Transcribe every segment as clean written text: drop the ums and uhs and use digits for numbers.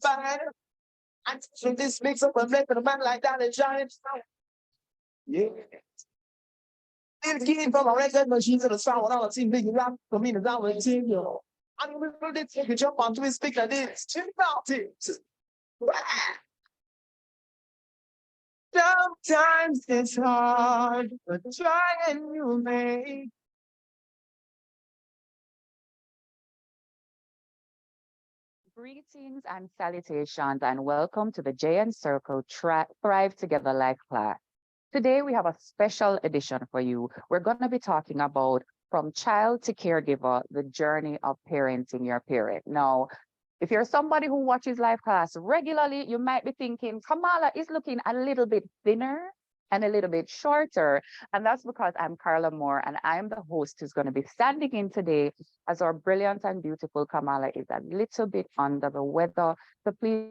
fine. I think this makes up a man for a man like that and giant. Yeah. Again from a record machine to the sound all the team big rap for me to down with team, yo. I mean, we really take a jump onto his speaker. This two mountains. Sometimes it's hard, but try and you may. Greetings and salutations, and welcome to the J and Circle Thrive Together Life class. Today, we have a special edition for you. We're going to be talking about from child to caregiver, the journey of parenting your parent. Now, if you're somebody who watches live class regularly, you might be thinking, Kamala is looking a little bit thinner and a little bit shorter. And that's because I'm Carla Moore and I'm the host who's going to be standing in today as our brilliant and beautiful Kamala is a little bit under the weather. So please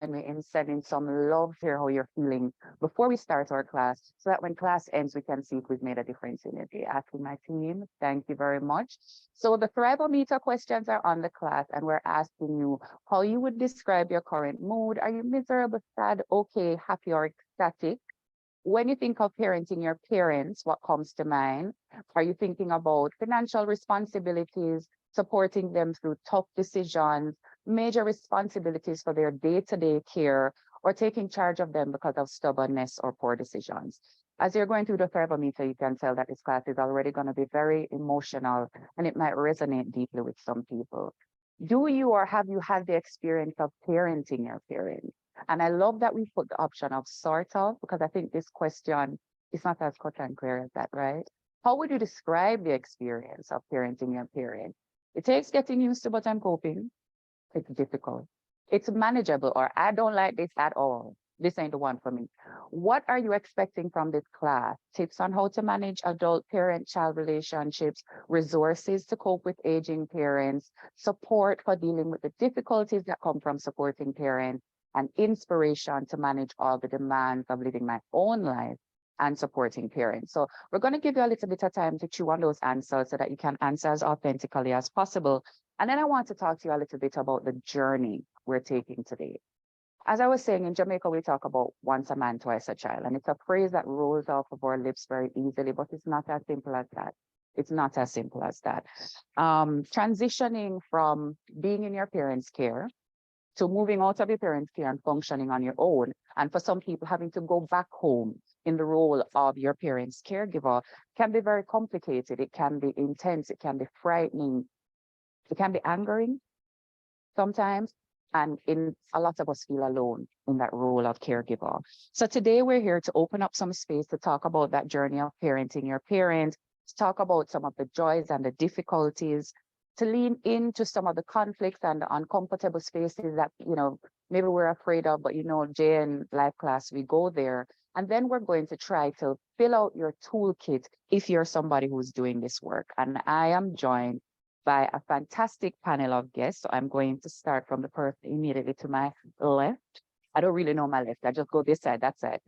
me in sending some love here how you're feeling before we start our class so that when class ends we can see if we've made a difference in it. Asking my team, thank you very much. So the Thrivometer questions are on the class and we're asking you how you would describe your current mood. Are you miserable, sad, okay, happy, or ecstatic? When you think of parenting your parents, what comes to mind? Are you thinking about financial responsibilities, supporting them through tough decisions, major responsibilities for their day-to-day care, or taking charge of them because of stubbornness or poor decisions? As you're going through the Thrivometer, you can tell that this class is already going to be very emotional and it might resonate deeply with some people. Do you or have you had the experience of parenting your parents? And I love that we put the option of sort of, because I think this question is not as cut and clear as that, right? How would you describe the experience of parenting your parent? It takes getting used to, but I'm coping. It's difficult. It's manageable, or I don't like this at all. This ain't the one for me. What are you expecting from this class? Tips on how to manage adult parent-child relationships, resources to cope with aging parents, support for dealing with the difficulties that come from supporting parents, and inspiration to manage all the demands of living my own life and supporting parents. So we're going to give you a little bit of time to chew on those answers so that you can answer as authentically as possible. And then I want to talk to you a little bit about the journey we're taking today. As I was saying, in Jamaica, we talk about once a man, twice a child. And it's a phrase that rolls off of our lips very easily, but it's not as simple as that. It's not as simple as that. Transitioning from being in your parents' care to moving out of your parents' care and functioning on your own. And for some people, having to go back home in the role of your parents' caregiver can be very complicated. It can be intense. It can be frightening. It can be angering sometimes. And a lot of us feel alone in that role of caregiver. So today we're here to open up some space to talk about that journey of parenting your parents, to talk about some of the joys and the difficulties, to lean into some of the conflicts and the uncomfortable spaces that, maybe we're afraid of, but Jay and Life Class, we go there. And then we're going to try to fill out your toolkit if you're somebody who's doing this work. And I am joined by a fantastic panel of guests. So I'm going to start from the person immediately to my left. I don't really know my left. I just go this side, that's it.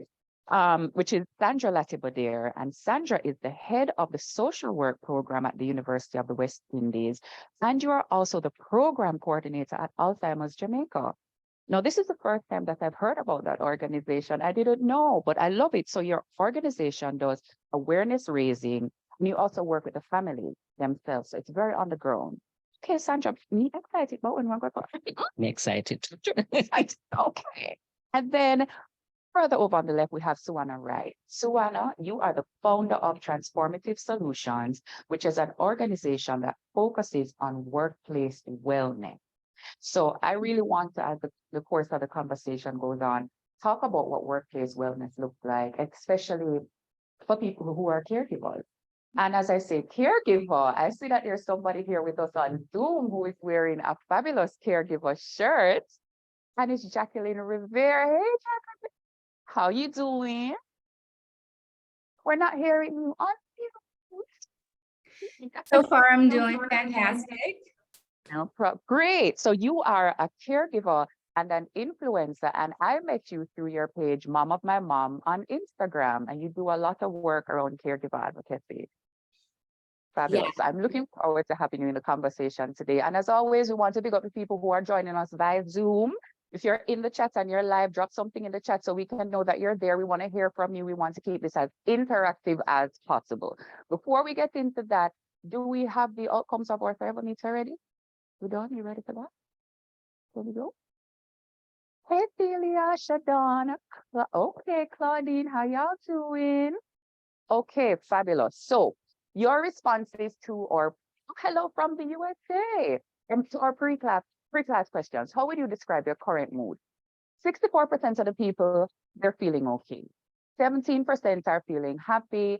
Which is Sandra Latibeaudiere. And Sandra is the head of the social work program at the University of the West Indies. And you are also the program coordinator at Alzheimer's Jamaica. Now, this is the first time that I've heard about that organization. I didn't know, but I love it. So your organization does awareness raising, and you also work with the family themselves. So it's very on the ground. Okay, Sandra, me excited about when we're going to Me excited. Okay. And then further over on the left, we have Suewanna Wright. Suewanna, you are the founder of Transformative Solutions, which is an organization that focuses on workplace wellness. So I really want to, as the course of the conversation goes on, talk about what workplace wellness looks like, especially for people who are caregivers. And as I say, caregiver, I see that there's somebody here with us on Zoom who is wearing a fabulous caregiver shirt. And it's Jacquelyn Revere. Hey, Jacquelyn, how you doing? We're not hearing you on So far, I'm doing fantastic. Great. So you are a caregiver and an influencer, and I met you through your page, Mom of My Mom, on Instagram, and you do a lot of work around caregiver advocacy. Fabulous. I'm looking forward to having you in the conversation today. And as always, we want to big up the people who are joining us via Zoom. If you're in the chat and you're live, drop something in the chat so we can know that you're there. We want to hear from you. We want to keep this as interactive as possible. Before we get into that, do we have the outcomes of our survey meets already? We done? You ready for that? Here we go. Hey, Celia, Shadon. Okay, Claudine, how y'all doing? Okay, fabulous. So your responses to our hello from the USA and to our pre-class questions. How would you describe your current mood? 64% of the people, they're feeling okay. 17% are feeling happy.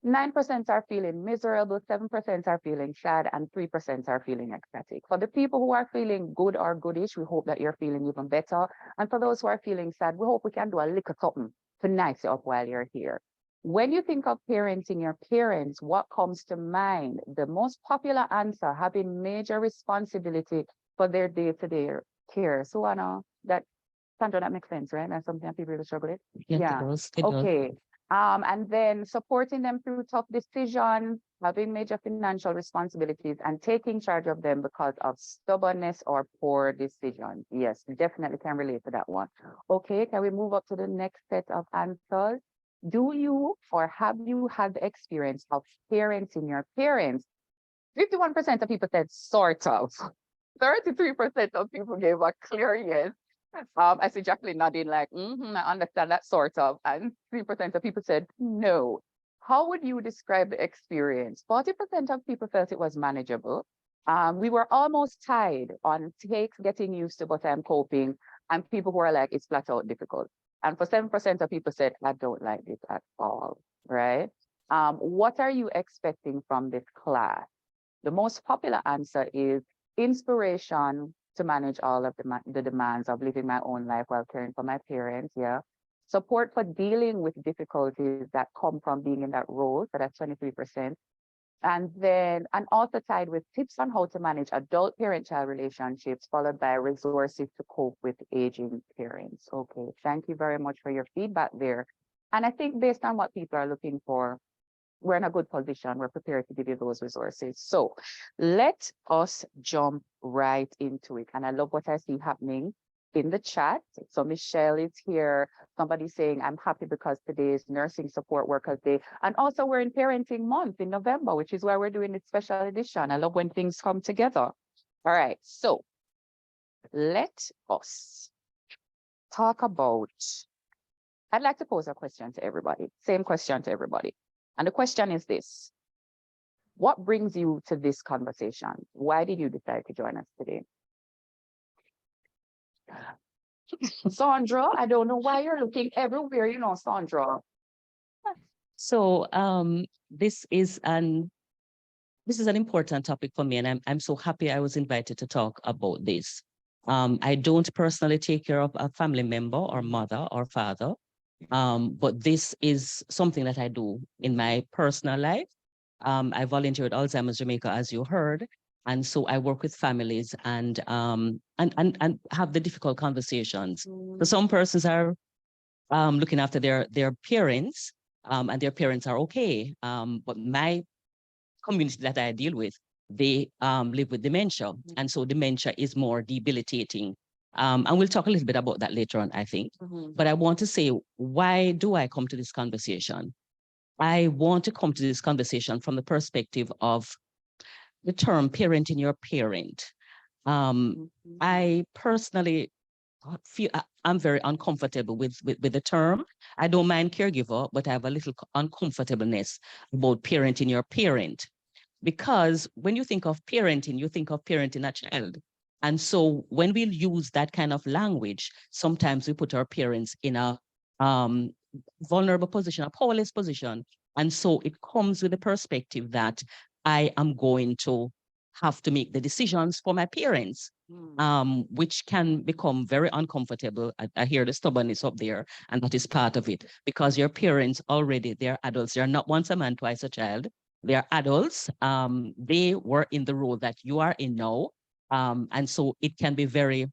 9% are feeling miserable, 7% are feeling sad, and 3% are feeling ecstatic. For the people who are feeling good or goodish, we hope that you're feeling even better. And for those who are feeling sad, we hope we can do a little something to nice you up while you're here. When you think of parenting your parents, what comes to mind? The most popular answer, having major responsibility for their day-to-day care. Suewanna, Sandra, that makes sense, right? That's something that people really struggle with. Yes, Yeah. it does. Okay. And then supporting them through tough decisions, having major financial responsibilities, and taking charge of them because of stubbornness or poor decisions. Yes, definitely can relate to that one. Okay, can we move up to the next set of answers? Do you or have you had the experience of parenting your parents? 51% of people said sort of. 33% of people gave a clear yes. I see Jacqueline nodding like, I understand that sort of. And 3% of people said no. How would you describe the experience? 40% of people felt it was manageable. We were almost tied on takes getting used to, but I'm coping. And people who are like, it's flat out difficult. And for 7% of people said, I don't like this at all, right? What are you expecting from this class? The most popular answer is inspiration to manage all of the demands of living my own life while caring for my parents, yeah. Support for dealing with difficulties that come from being in that role, so that's 23%. And also tied with tips on how to manage adult parent-child relationships, followed by resources to cope with aging parents. Okay, thank you very much for your feedback there. And I think based on what people are looking for, we're in a good position. We're prepared to give you those resources. So let us jump right into it. And I love what I see happening in the chat. So Michelle is here. Somebody saying, I'm happy because today is Nursing Support Workers Day. And also we're in Parenting Month in November, which is why we're doing this special edition. I love when things come together. All right, so let us talk about, I'd like to pose a question to everybody. Same question to everybody. And the question is this: what brings you to this conversation? Why did you decide to join us today? Sandra, I don't know why you're looking everywhere, Sandra. So this is an important topic for me, and I'm so happy I was invited to talk about this. I don't personally take care of a family member or mother or father. But this is something that I do in my personal life. I volunteer at Alzheimer's Jamaica, as you heard, and so I work with families and have the difficult conversations. So some persons are looking after their parents, and their parents are okay. But my community that I deal with, they live with dementia, and so dementia is more debilitating. And we'll talk a little bit about that later on, I think. But I want to say, why do I come to this conversation? I want to come to this conversation from the perspective of the term parenting your parent. I personally feel I'm very uncomfortable with the term. I don't mind caregiver, but I have a little uncomfortableness about parenting your parent. Because when you think of parenting, you think of parenting a child. And so when we use that kind of language, sometimes we put our parents in a vulnerable position, a powerless position. And so it comes with the perspective that I am going to have to make the decisions for my parents, which can become very uncomfortable. I hear the stubbornness up there, and that is part of it, because your parents already, they're adults. They're not once a man, twice a child. They're adults. They were in the role that you are in now. And so it can be very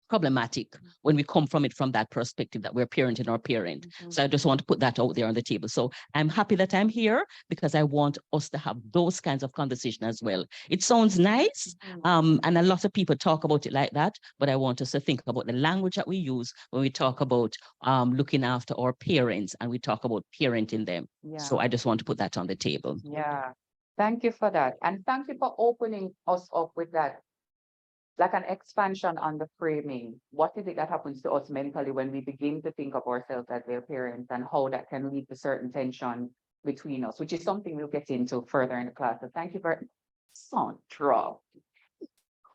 problematic when we come from it from that perspective that we're parenting our parent. So I just want to put that out there on the table. So I'm happy that I'm here because I want us to have those kinds of conversation as well. It sounds nice, and a lot of people talk about it like that, but I want us to think about the language that we use when we talk about looking after our parents and we talk about parenting them. So I just want to put that on the table. Yeah, thank you for that. And thank you for opening us up with that, like an expansion on the framing. What is it that happens to us mentally when we begin to think of ourselves as their parents, and how that can lead to certain tension between us, which is something we'll get into further in the class. So thank you very much, Sandra.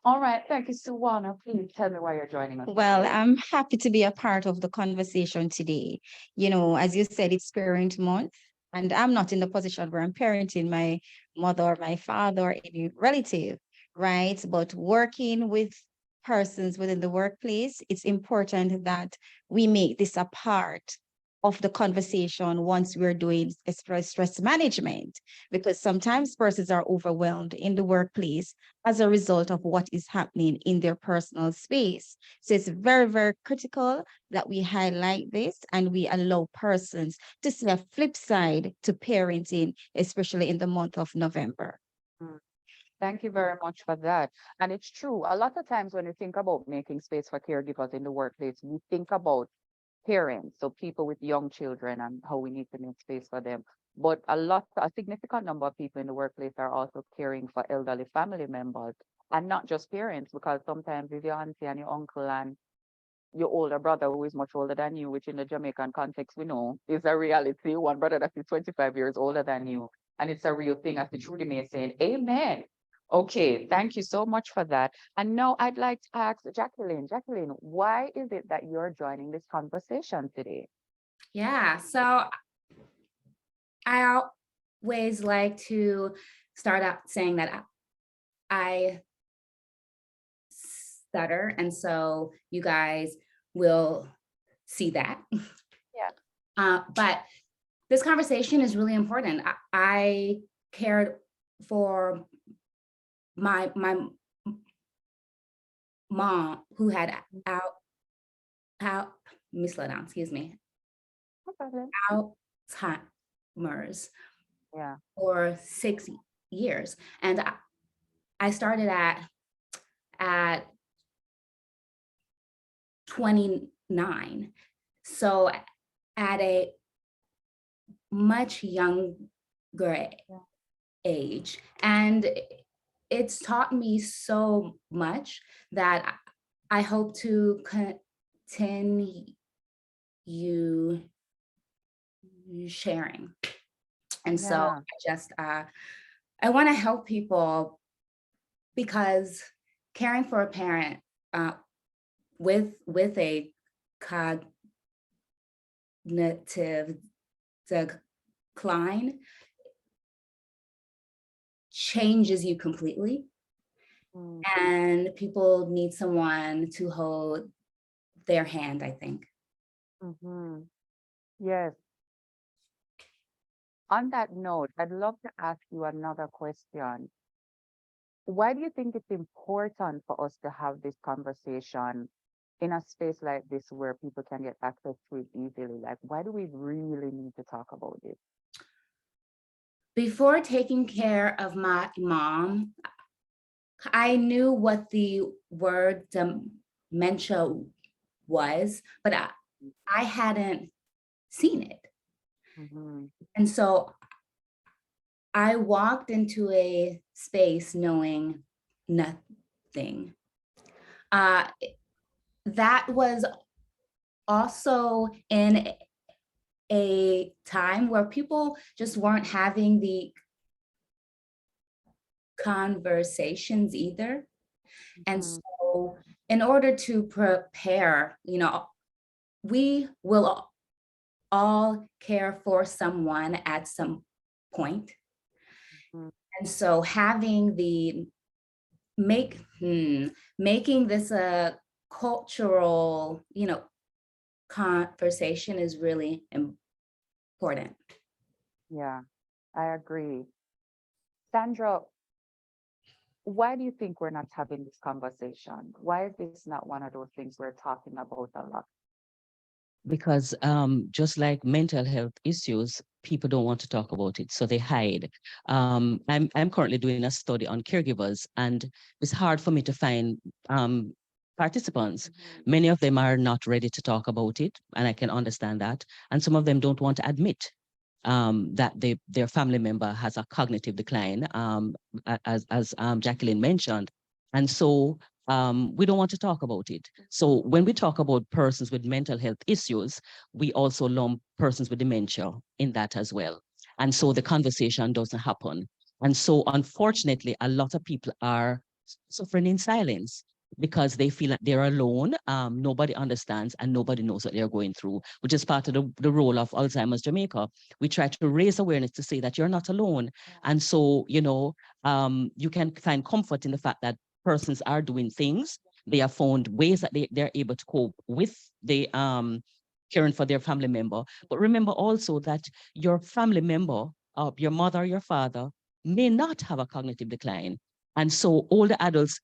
All right, thank you, Suewanna. Please tell me why you're joining us. Well, I'm happy to be a part of the conversation today. You know, as you said, it's Parent Month, and I'm not in the position where I'm parenting my mother or my father or any relative, right? But working with persons within the workplace, it's important that we make this a part of the conversation once we're doing stress management, because sometimes persons are overwhelmed in the workplace as a result of what is happening in their personal space. So it's very, very critical that we highlight this and we allow persons to see a flip side to parenting, especially in the month of November. Thank you very much for that. And it's true. A lot of times when we think about making space for caregivers in the workplace, we think about parents, so people with young children, and how we need to make space for them. But a significant number of people in the workplace are also caring for elderly family members, and not just parents, because sometimes if your auntie and your uncle and your older brother who is much older than you, which in the Jamaican context we know is a reality, one brother that is 25 years older than you, and it's a real thing, as the Trudy May saying, amen. Okay, thank you so much for that. And now I'd like to ask Jacquelyn. Jacquelyn, why is it that you're joining this conversation today? Yeah, so I always like to start out saying that I stutter, and so you guys will see that. Yeah. But this conversation is really important. I cared for my mom who had No problem. Alzheimer's Yeah. for 6 years, and I started at 29, so at a much younger age, and it's taught me so much that I hope to continue sharing. And so Yeah. I want to help people, because caring for a parent with a cognitive decline changes you completely. And people need someone to hold their hand, I think. Yes. On that note, I'd love to ask you another question. Why do you think it's important for us to have this conversation in a space like this where people can get access to it easily? Like, why do we really need to talk about it? Before taking care of my mom, I knew what the word dementia was, but I hadn't seen it. And so I walked into a space knowing nothing. That was also in a time where people just weren't having the conversations either. And so in order to prepare, we will all care for someone at some point. And so having the making this a cultural, conversation is really important. Yeah, I agree. Sandra, why do you think we're not having this conversation? Why is this not one of those things we're talking about a lot? Because just like mental health issues, people don't want to talk about it, so they hide. I'm currently doing a study on caregivers, and it's hard for me to find participants. Many of them are not ready to talk about it, and I can understand that. And some of them don't want to admit that their family member has a cognitive decline, as Jacquelyn mentioned. And so we don't want to talk about it. So when we talk about persons with mental health issues, we also lump persons with dementia in that as well. And so the conversation doesn't happen. And so unfortunately, a lot of people are suffering in silence because they feel like they're alone. Nobody understands and nobody knows what they're going through, which is part of the role of Alzheimer's Jamaica. We try to raise awareness to say that you're not alone. And so, you can find comfort in the fact that persons are doing things. They have found ways that they're able to cope with the caring for their family member. But remember also that your family member, your mother, your father, may not have a cognitive decline. And so older adults,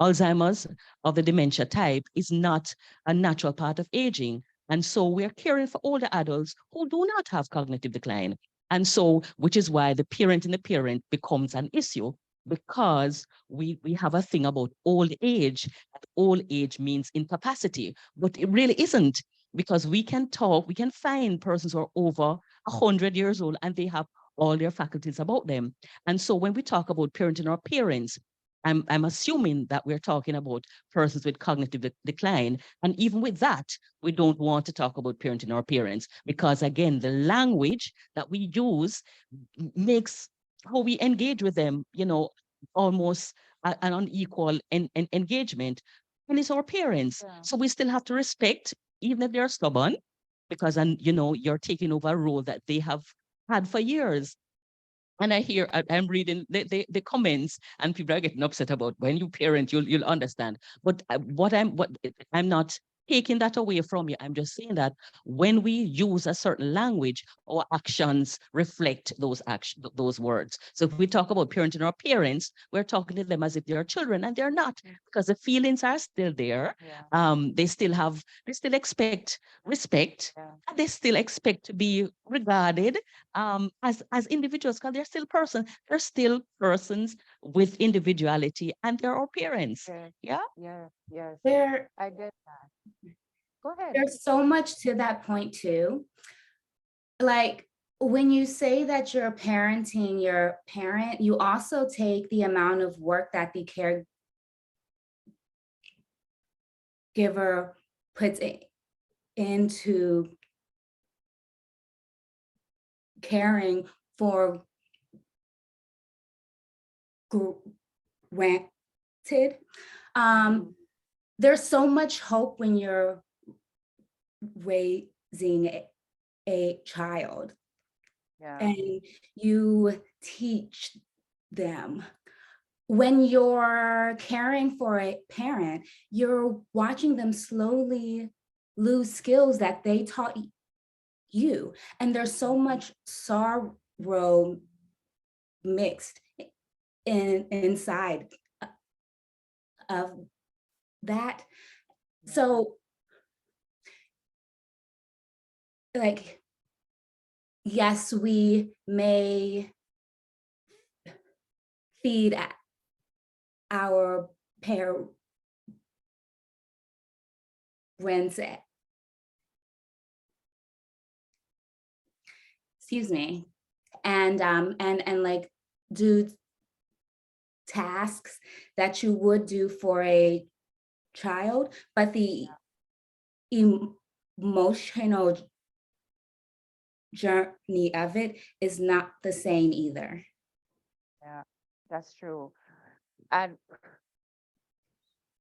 Alzheimer's of the dementia type is not a natural part of aging. And so we're caring for older adults who do not have cognitive decline. And so, which is why the parent in the parent becomes an issue, because we have a thing about old age. Old age means incapacity, but it really isn't, because we can find persons who are over 100 years old and they have all their faculties about them. And so when we talk about parenting our parents, I'm assuming that we're talking about persons with cognitive decline. And even with that, we don't want to talk about parenting our parents, because again, the language that we use makes how we engage with them, almost an unequal engagement. And it's our parents. Yeah. So we still have to respect, even if they're stubborn, because, you're taking over a role that they have had for years. And I'm reading the comments, and people are getting upset about when you parent, you'll understand. But I'm not taking that away from you. I'm just saying that when we use a certain language, our actions reflect those words. So if we talk about parenting our parents, we're talking to them as if they're children, and they're not, because the feelings are still there. Yeah. They still expect respect, Yeah. and they still expect to be regarded as individuals, because they're still persons with individuality, and they're our parents. Yes. Yeah. Yes. There, I get that. Go ahead. there's so much to that point too. Like when you say that you're parenting your parent, you also take the amount of work that the caregiver puts into caring for granted. There's so much hope when you're raising a child, Yeah. and you teach them. When you're caring for a parent, you're watching them slowly lose skills that they taught you. And there's so much sorrow mixed inside of that. So, like, yes, we may feed our parents excuse me, and like do tasks that you would do for a child, but the emotional journey of it is not the same either. Yeah, that's true. And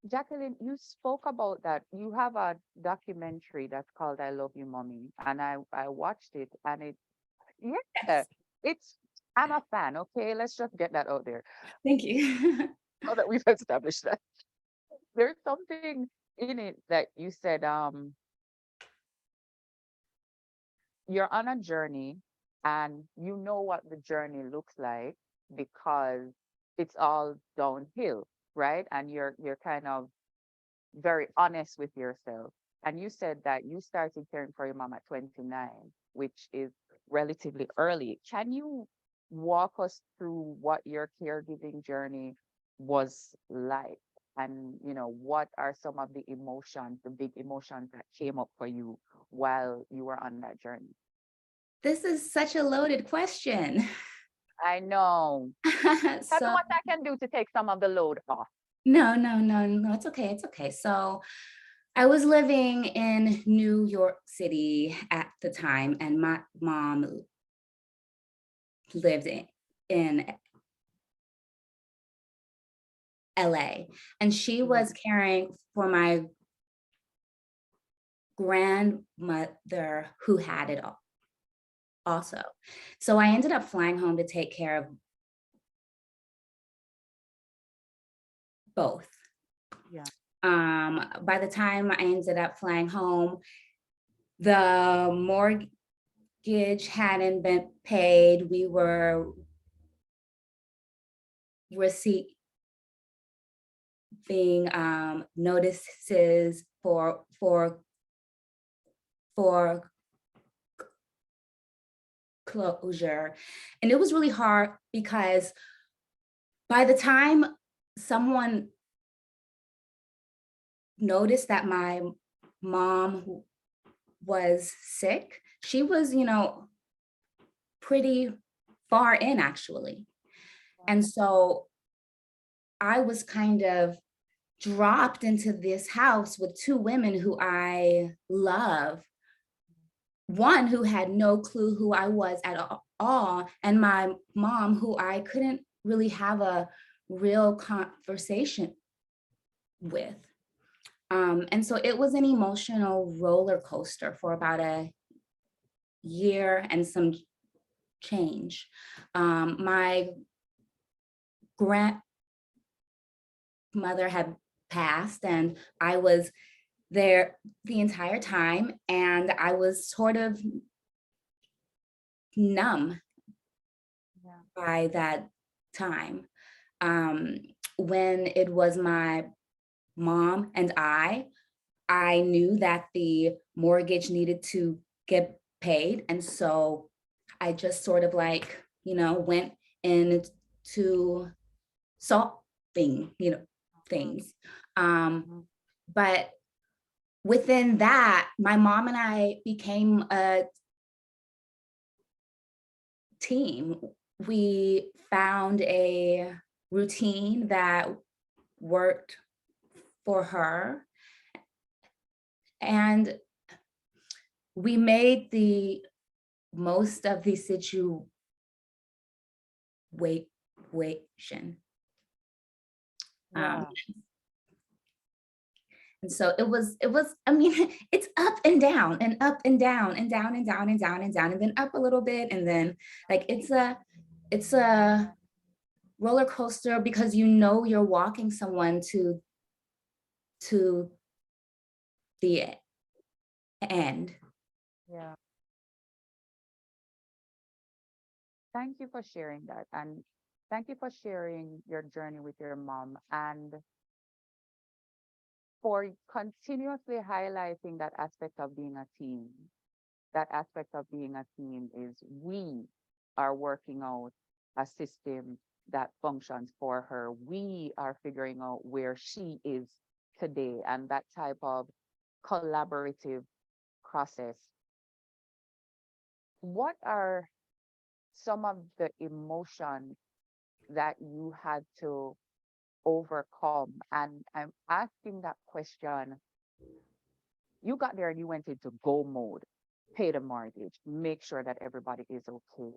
Jacquelyn, you spoke about that. You have a documentary that's called I Love You, Mommy. And I watched it, and yeah, it's, I'm a fan. Okay, let's just get that out there. Thank you. Now that we've established that. There's something in it that you said, you're on a journey and you know what the journey looks like because it's all downhill, right? And you're kind of very honest with yourself. And you said that you started caring for your mom at 29, which is relatively early. Can you walk us through what your caregiving journey was like? And what are some of the emotions, the big emotions that came up for you while you were on that journey? This is such a loaded question. I know. Tell me So what I can do to take some of the load off. no, it's okay. It's okay. So I was living in New York City at the time, and my mom lived in LA, and she was caring for my grandmother who had it also. So I ended up flying home to take care of both. Yeah. By the time I ended up flying home, the mortgage hadn't been paid. We were receiving notices for closure. And it was really hard because by the time someone noticed that my mom was sick, she was, pretty far in actually. And so I was kind of dropped into this house with two women who I love. One who had no clue who I was at all, and my mom who I couldn't really have a real conversation with. And so it was an emotional roller coaster for about a year and some change. My grandmother had passed, and I was there the entire time, and I was sort of numb by that time. When it was my mom and I knew that the mortgage needed to get paid. And so I just sort of went into solving, things. But within that, my mom and I became a team. We found a routine that worked for her, and we made the most of the situation. And so it was, I mean, it's up and down and up and down and down and down and down and down and then up a little bit. And then it's a roller coaster because you're walking someone to the end. Yeah. Thank you for sharing that. And thank you for sharing your journey with your mom and for continuously highlighting that aspect of being a team. That aspect of being a team is we are working out a system that functions for her. We are figuring out where she is today, and that type of collaborative process. What are some of the emotions that you had to overcome? And I'm asking that question. You got there and you went into go mode, pay the mortgage, make sure that everybody is okay.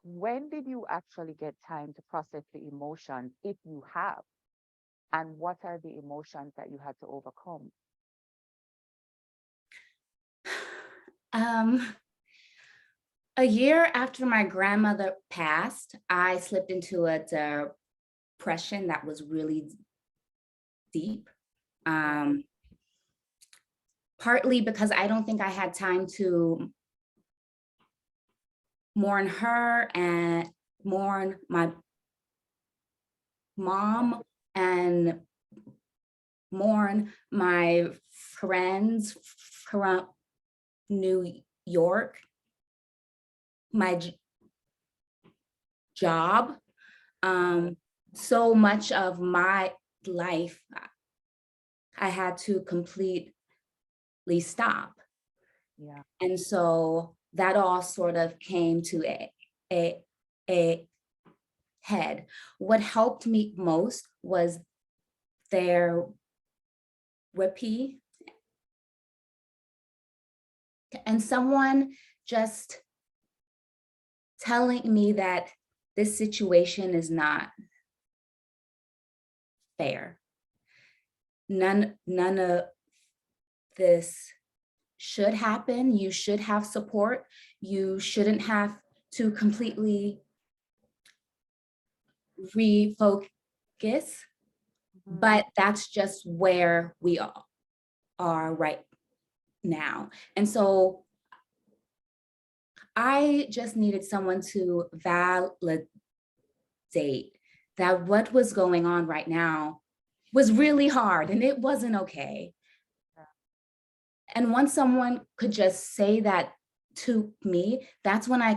When did you actually get time to process the emotions, if you have? And what are the emotions that you had to overcome? A year after my grandmother passed, I slipped into a depression that was really deep. Partly because I don't think I had time to mourn her and mourn my mom and mourn my friends from New York, my job. So much of my life I had to completely stop. Yeah. And so that all sort of came to a head. What helped me most was therapy and someone just telling me that this situation is not fair. None of this should happen. You should have support. You shouldn't have to completely refocus, but that's just where we are right now. And so I just needed someone to validate that what was going on right now was really hard and it wasn't okay. And once someone could just say that to me, that's when I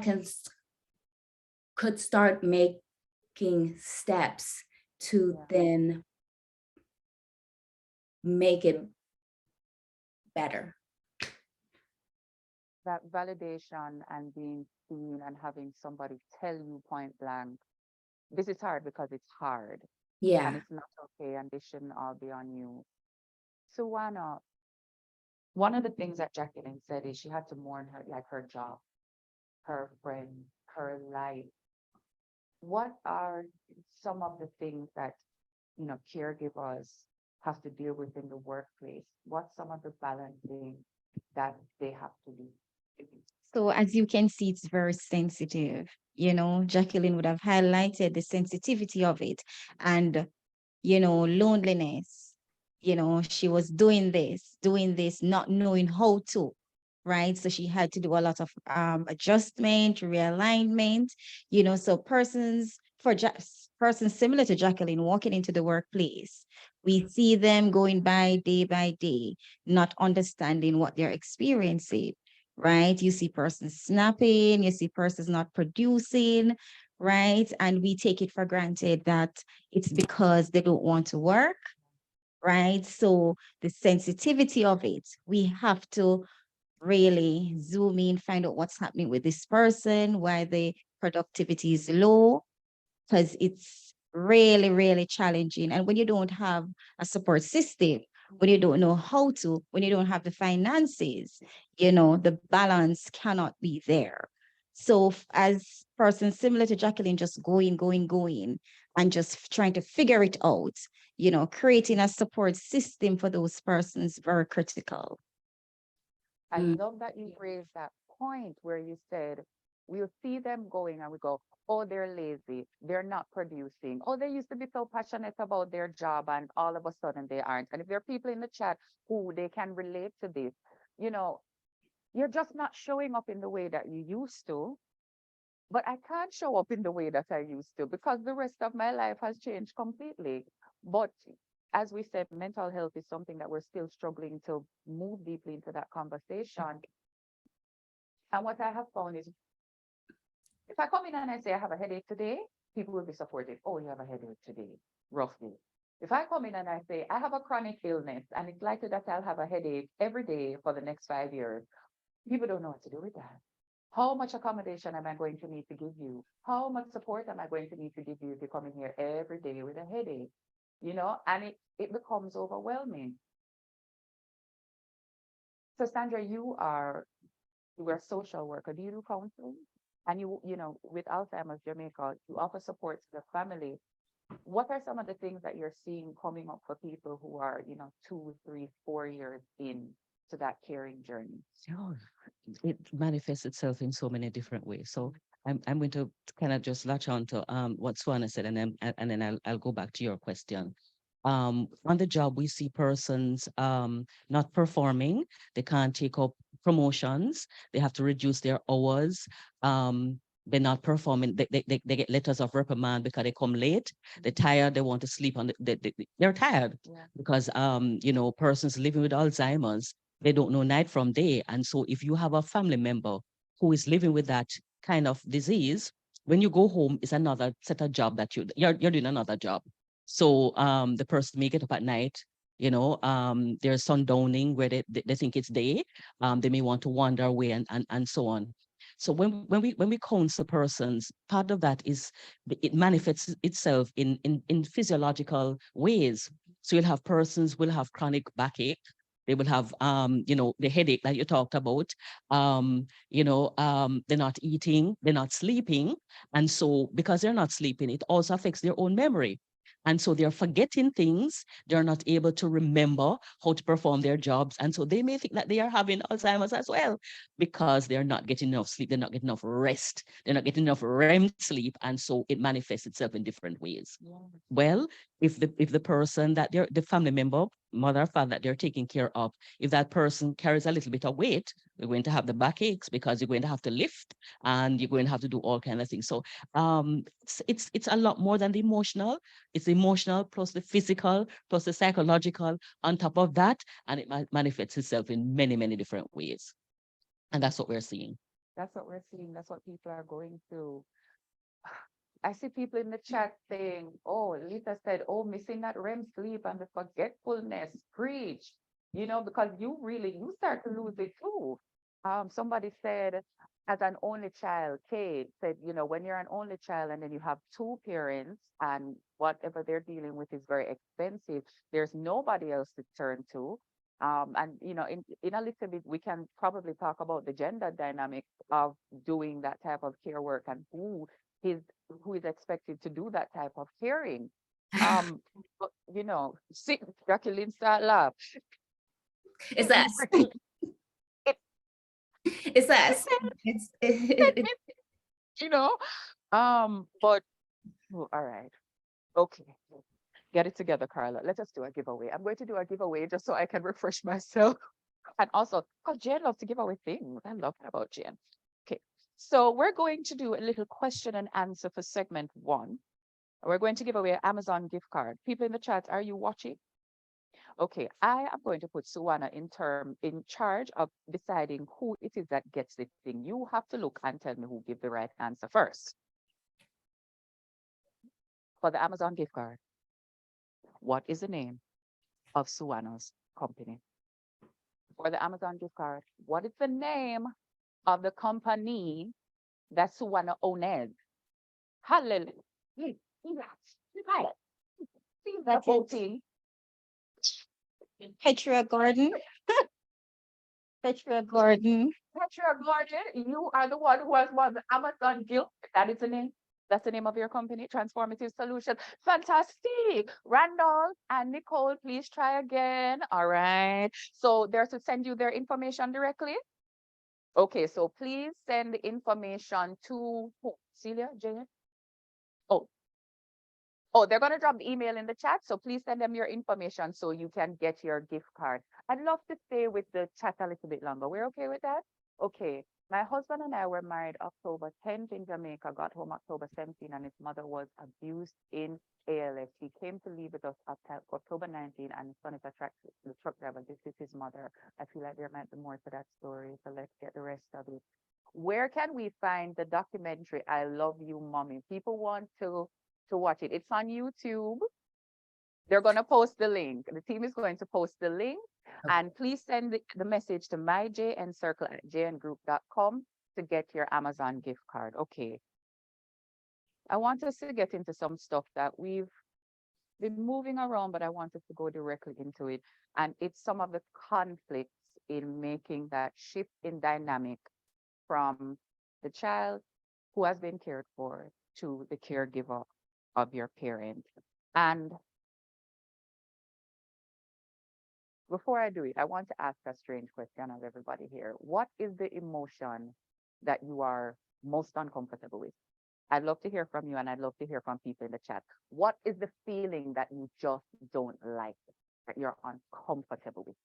could start making steps to then make it better. That validation and being seen and having somebody tell you point blank, this is hard because it's hard and Yeah. it's not okay and this shouldn't all be on you. Suewanna, one of the things that Jacquelyn said is she had to mourn her job, her friend, her life. What are some of the things that, caregivers have to deal with in the workplace? What's some of the balancing that they have to do? So as you can see, it's very sensitive. Jacquelyn would have highlighted the sensitivity of it and, loneliness. She was doing this, not knowing how to, right? So she had to do a lot of adjustment, realignment, so persons similar to Jacquelyn walking into the workplace, we see them going by day, not understanding what they're experiencing, right? You see persons snapping, you see persons not producing, right? And we take it for granted that it's because they don't want to work, right? So the sensitivity of it, we have to really zoom in, find out what's happening with this person, why the productivity is low, because it's really, really challenging. And when you don't have a support system, when you don't know how to, when you don't have the finances, the balance cannot be there. So as persons similar to Jacquelyn, just going, and just trying to figure it out, creating a support system for those persons, very critical. I love that you raised that point where you said, we'll see them going and we go, oh, they're lazy, they're not producing. Oh, they used to be so passionate about their job and all of a sudden they aren't. And if there are people in the chat who they can relate to this, you're just not showing up in the way that you used to. But I can't show up in the way that I used to because the rest of my life has changed completely. But as we said, mental health is something that we're still struggling to move deeply into that conversation. And what I have found is if I come in and I say I have a headache today, people will be supportive. Oh, you have a headache today, roughly. If I come in and I say I have a chronic illness and it's likely that I'll have a headache every day for the next 5 years, people don't know what to do with that. How much accommodation am I going to need to give you? How much support am I going to need to give you if you come in here every day with a headache? And it becomes overwhelming. So Sandra, you are a social worker. Do you do counseling? And with Alzheimer's Jamaica, you offer support to the family. What are some of the things that you're seeing coming up for people who are, 2, 3, 4 years in to that caring journey? It manifests itself in so many different ways. So I'm going to kind of just latch on to what Suewanna said, and then I'll go back to your question. On the job, we see persons not performing. They can't take up promotions. They have to reduce their hours. They're not performing. They get letters of reprimand because they come late. They're tired. They want to sleep on they're tired because persons living with Alzheimer's, they don't know night from day. And so if you have a family member who is living with that kind of disease, when you go home, it's another set of job that you're doing another job. So the person may get up at night, there's sundowning where they think it's day. They may want to wander away and so on. So when we counsel persons, part of that is it manifests itself in physiological ways. So you'll have persons will have chronic backache. They will have the headache that you talked about. They're not eating, they're not sleeping. And so because they're not sleeping, it also affects their own memory. And so they're forgetting things. They're not able to remember how to perform their jobs. And so they may think that they are having Alzheimer's as well because they're not getting enough sleep. They're not getting enough rest. They're not getting enough REM sleep. And so it manifests itself in different ways. Yeah. Well, if the person that the family member, mother or father that they're taking care of, if that person carries a little bit of weight, you're going to have the backaches because you're going to have to lift and you're going to have to do all kinds of things. So it's a lot more than the emotional. It's emotional plus the physical plus the psychological on top of that, and it manifests itself in many, many different ways. And that's what we're seeing. That's what we're seeing. That's what people are going through. I see people in the chat saying, oh, Lisa said, oh, missing that REM sleep and the forgetfulness, preach, because you start to lose it too. Somebody said, as an only child, Kate said, when you're an only child and then you have two parents and whatever they're dealing with is very expensive, there's nobody else to turn to. And in a little bit, we can probably talk about the gender dynamics of doing that type of care work and who is expected to do that type of caring. But, see, Jacqueline start laugh. It's us. It's us. But all right. Okay. Get it together, Carla. Let us do a giveaway. I'm going to do a giveaway just so I can refresh myself. And also, because Jane loves to give away things. I love that about Jane. Okay. So we're going to do a little question and answer for segment 1. We're going to give away an Amazon gift card. People in the chat, are you watching? Okay, I am going to put Suewanna in charge of deciding who it is that gets the thing. You have to look and tell me who gave the right answer first. For the Amazon gift card, what is the name of Suewanna's company? For the Amazon gift card, what is the name of the company that Suewanna owns? Hallelujah. Voting. Petra Gordon. Petra Gordon. Petra Gordon, you are the one who has won the Amazon gift. That is the name. That's the name of your company, Transformative Solutions. Fantastic. Randall and Nicole, please try again. All right. So they're to send you their information directly. Okay, so please send the information to who? Celia, Jane? Oh, they're going to drop the email in the chat. So please send them your information so you can get your gift card. I'd love to stay with the chat a little bit longer. We're okay with that? Okay. My husband and I were married October 10th in Jamaica, got home October 17th, and his mother was abused in ALS. He came to live with us October 19th, and his son is a truck driver. This is his mother. I feel like there might be more to that story, so let's get the rest of it. Where can we find the documentary, I Love You, Mommy? People want to watch it. It's on YouTube. They're going to post the link. The team is going to post the link. Okay. And please send the message to myjncircle@jngroup.com to get your Amazon gift card. Okay. I want us to get into some stuff that we've been moving around, but I want us to go directly into it. And it's some of the conflicts in making that shift in dynamic from the child who has been cared for to the caregiver of your parent. And before I do it, I want to ask a strange question of everybody here. What is the emotion that you are most uncomfortable with? I'd love to hear from you, and I'd love to hear from people in the chat. What is the feeling that you just don't like, that you're uncomfortable with?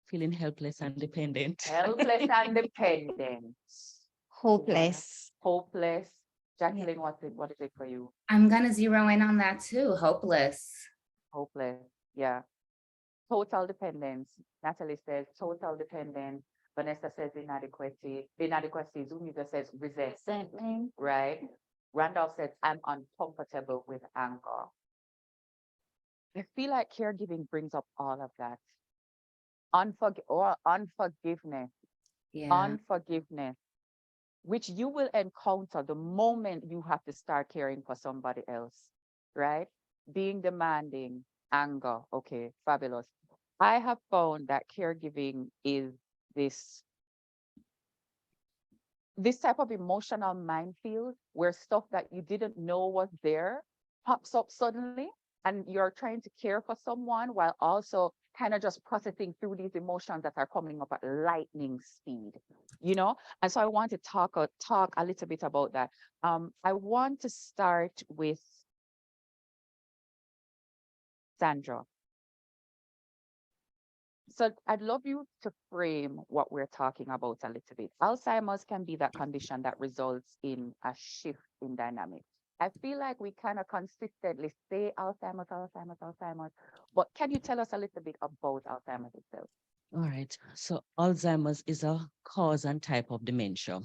Feeling helpless and dependent. Helpless and dependent. Hopeless. Hopeless. Jacqueline, what is it for you? I'm gonna zero in on that too. Hopeless. Hopeless. Yeah. Total dependence. Natalie says total dependence. Vanessa says inadequacy. Inadequacy. Zuniga says resentment. Right. Randolph says I'm uncomfortable with anger. I feel like caregiving brings up all of that. Unforgiveness. Yeah. Unforgiveness, which you will encounter the moment you have to start caring for somebody else, right? Being demanding, anger. Okay, fabulous. I have found that caregiving is this type of emotional minefield where stuff that you didn't know was there pops up suddenly, and you're trying to care for someone while also kind of just processing through these emotions that are coming up at lightning speed, you know? And so I want to talk a little bit about that. I want to start with Sandra. So I'd love you to frame what we're talking about a little bit. Alzheimer's can be that condition that results in a shift in dynamics. I feel like we kind of consistently say Alzheimer's, Alzheimer's, Alzheimer's, but can you tell us a little bit about Alzheimer's itself? All right. So Alzheimer's is a cause and type of dementia.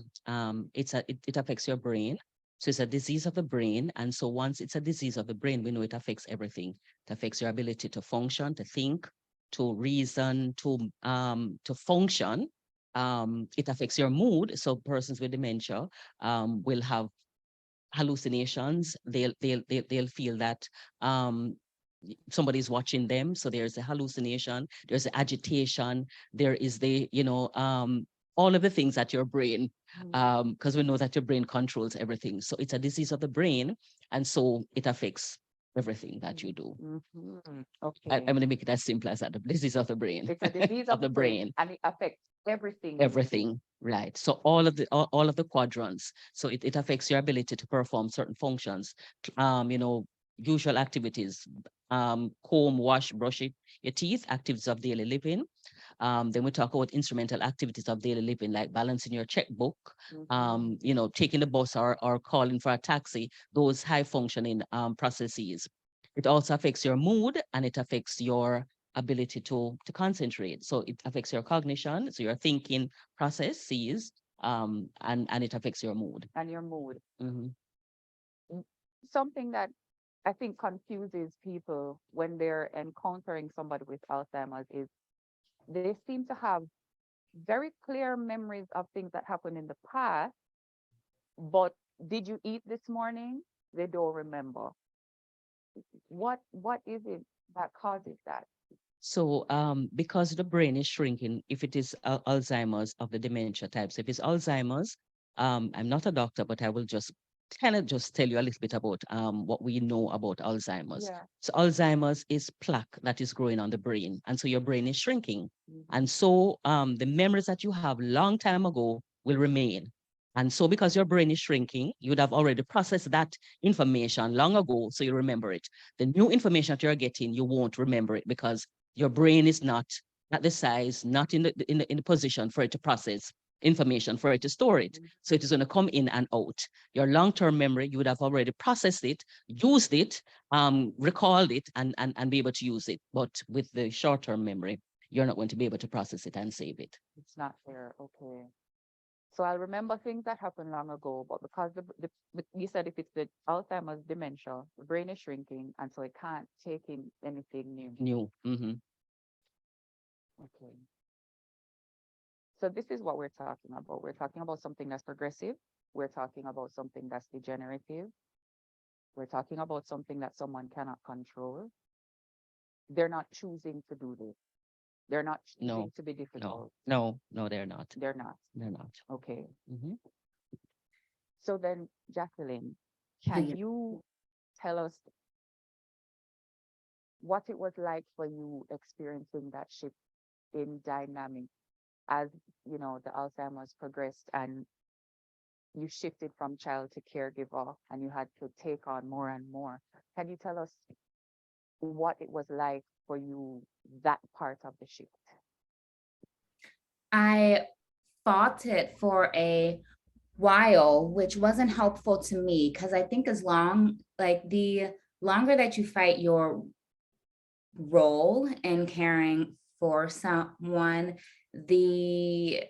It affects your brain. So it's a disease of the brain. And so once it's a disease of the brain, we know it affects everything. It affects your ability to function, to think, to reason, to function. It affects your mood. So persons with dementia will have hallucinations. They'll feel that somebody's watching them. So there's a hallucination, there's the agitation, there is the, all of the things that your brain, because we know that your brain controls everything. So it's a disease of the brain. And so it affects everything that you do. Okay. I'm going to make it as simple as that. The disease of the brain. It's a disease of the brain, and it affects everything. Everything, right? So all of the quadrants. So it affects your ability to perform certain functions. Usual activities, comb, wash, brush your teeth, activities of daily living. Then we talk about instrumental activities of daily living, like balancing your checkbook, taking the bus or calling for a taxi, those high functioning processes. It also affects your mood, and it affects your ability to concentrate. So it affects your cognition, so your thinking processes, and it affects your mood. And your mood. Mm-hmm. Something that I think confuses people when they're encountering somebody with Alzheimer's is they seem to have very clear memories of things that happened in the past, but did you eat this morning? They don't remember. What is it that causes that? So because the brain is shrinking, if it is Alzheimer's of the dementia types, if it's Alzheimer's, I'm not a doctor, but I will just tell you a little bit about what we know about Alzheimer's. Yeah. So Alzheimer's is plaque that is growing on the brain, and so your brain is shrinking. And so the memories that you have long time ago will remain. And so because your brain is shrinking, you would have already processed that information long ago, so you remember it. The new information that you're getting, you won't remember it because your brain is not at the size, not in the position for it to process information, for it to store it. So it is going to come in and out. Your long-term memory, you would have already processed it, used it, recalled it, and be able to use it. But with the short-term memory, you're not going to be able to process it and save it. It's not there. Okay. So I'll remember things that happened long ago, but because you said if it's the Alzheimer's dementia, the brain is shrinking, and so it can't take in anything new. Mm-hmm. Okay. So this is what we're talking about. We're talking about something that's progressive. We're talking about something that's degenerative. We're talking about something that someone cannot control. They're not choosing to do this. They're not choosing to be difficult. No, they're not. They're not. They're not. Okay. Mm-hmm. So then, Jacqueline, can you tell us what it was like for you experiencing that shift in dynamic as you know the Alzheimer's progressed and you shifted from child to caregiver and you had to take on more and more. Can you tell us what it was like for you, that part of the shift? I fought it for a while, which wasn't helpful to me because I think the longer that you fight your role in caring for someone, the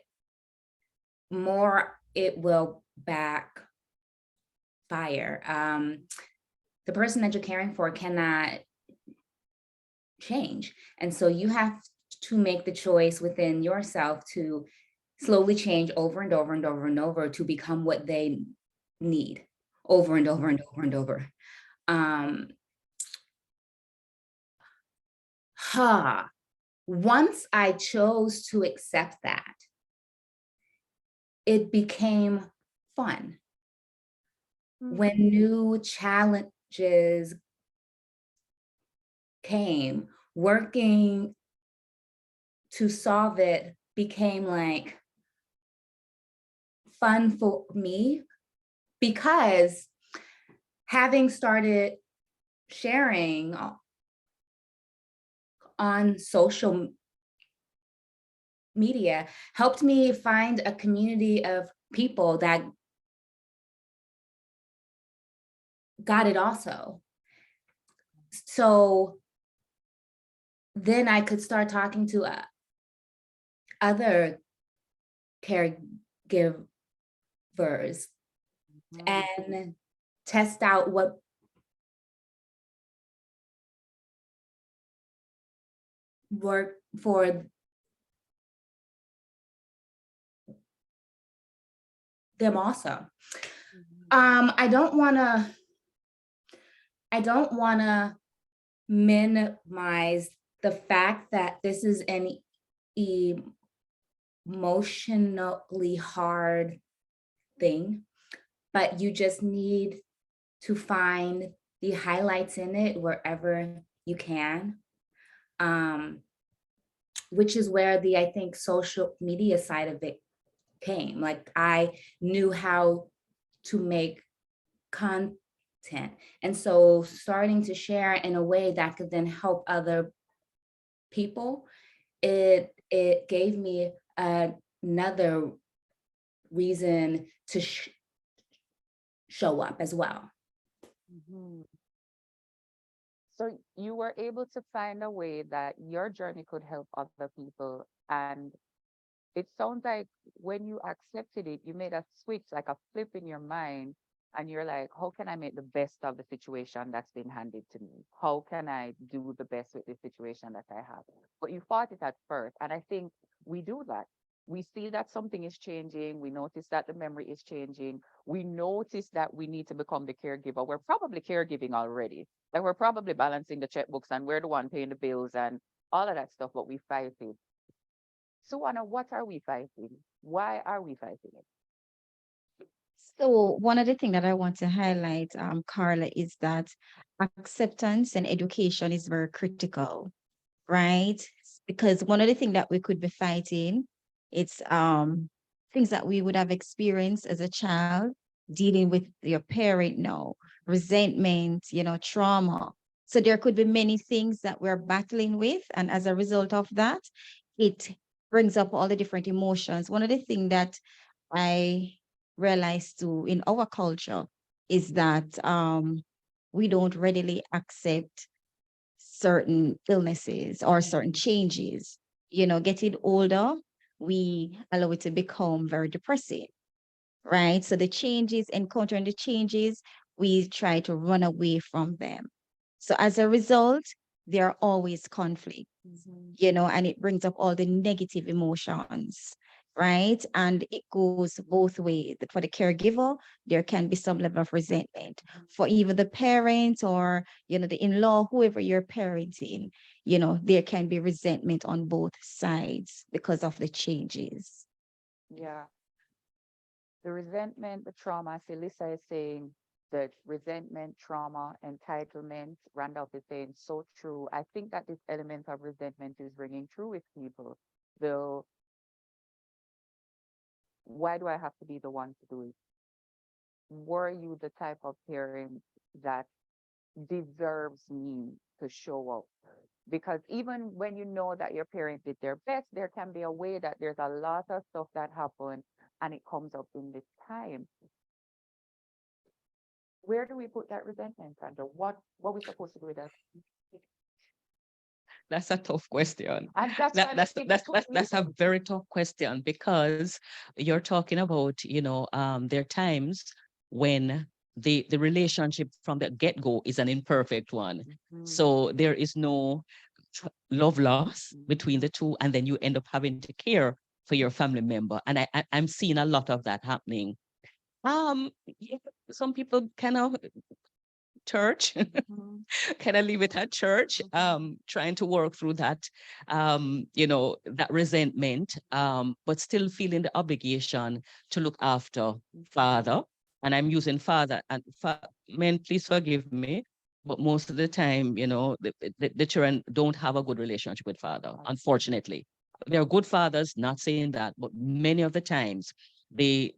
more it will backfire. The person that you're caring for cannot change. And so you have to make the choice within yourself to slowly change over and over and over and over to become what they need over and over and over and over. Once I chose to accept that, it became fun. When new challenges came, working to solve it became like fun for me, because having started sharing on social media helped me find a community of people that got it also. So then I could start talking to other caregivers and test out what worked for them also. I don't wanna minimize the fact that this is an emotionally hard thing, but you just need to find the highlights in it wherever you can, which is where I think social media side of it came. Like I knew how to make content. And so starting to share in a way that could then help other people, it gave me another reason to show up as well. So you were able to find a way that your journey could help other people. And it sounds like when you accepted it, you made a switch, like a flip in your mind. And you're like, how can I make the best of the situation that's been handed to me? How can I do the best with the situation that I have? But you fought it at first. And I think we do that. We see that something is changing. We notice that the memory is changing. We notice that we need to become the caregiver. We're probably caregiving already. Like we're probably balancing the checkbooks and we're the one paying the bills and all of that stuff, but we fight it. So, Anna, what are we fighting? Why are we fighting it? So one of the things that I want to highlight, Carla, is that acceptance and education is very critical, right? Because one of the things that we could be fighting, it's things that we would have experienced as a child, dealing with your parent now, resentment, trauma. So there could be many things that we're battling with. And as a result of that, it brings up all the different emotions. One of the things that I realized too in our culture is that we don't readily accept certain illnesses or certain changes. Getting older, we allow it to become very depressing, right? So encountering the changes, we try to run away from them. So as a result, there are always conflict, and it brings up all the negative emotions, right? And it goes both ways. For the caregiver, there can be some level of resentment. For even the parent or, the in-law, whoever you're parenting, there can be resentment on both sides because of the changes. Yeah. The resentment, the trauma, Felisa is saying that resentment, trauma, entitlement, Randolph is saying so true. I think that this element of resentment is ringing true with people. They'll why do I have to be the one to do it? Were you the type of parent that deserves me to show up? Because even when you know that your parent did their best, there can be a way that there's a lot of stuff that happened and it comes up in this time. Where do we put that resentment, Sandra? What we supposed to do with that? That's a tough question. And that's why That's I think that's a very tough question, because you're talking about, there are times when the relationship from the get-go is an imperfect one. So there is no love loss between the two, and then you end up having to care for your family member. And I'm seeing a lot of that happening. Yeah, some people kind of church, kind of leave it at church, trying to work through that, that resentment, but still feeling the obligation to look after father. And I'm using father, and men, please forgive me, but most of the time, the children don't have a good relationship with father, unfortunately. They're good fathers, not saying that, but many of the times, the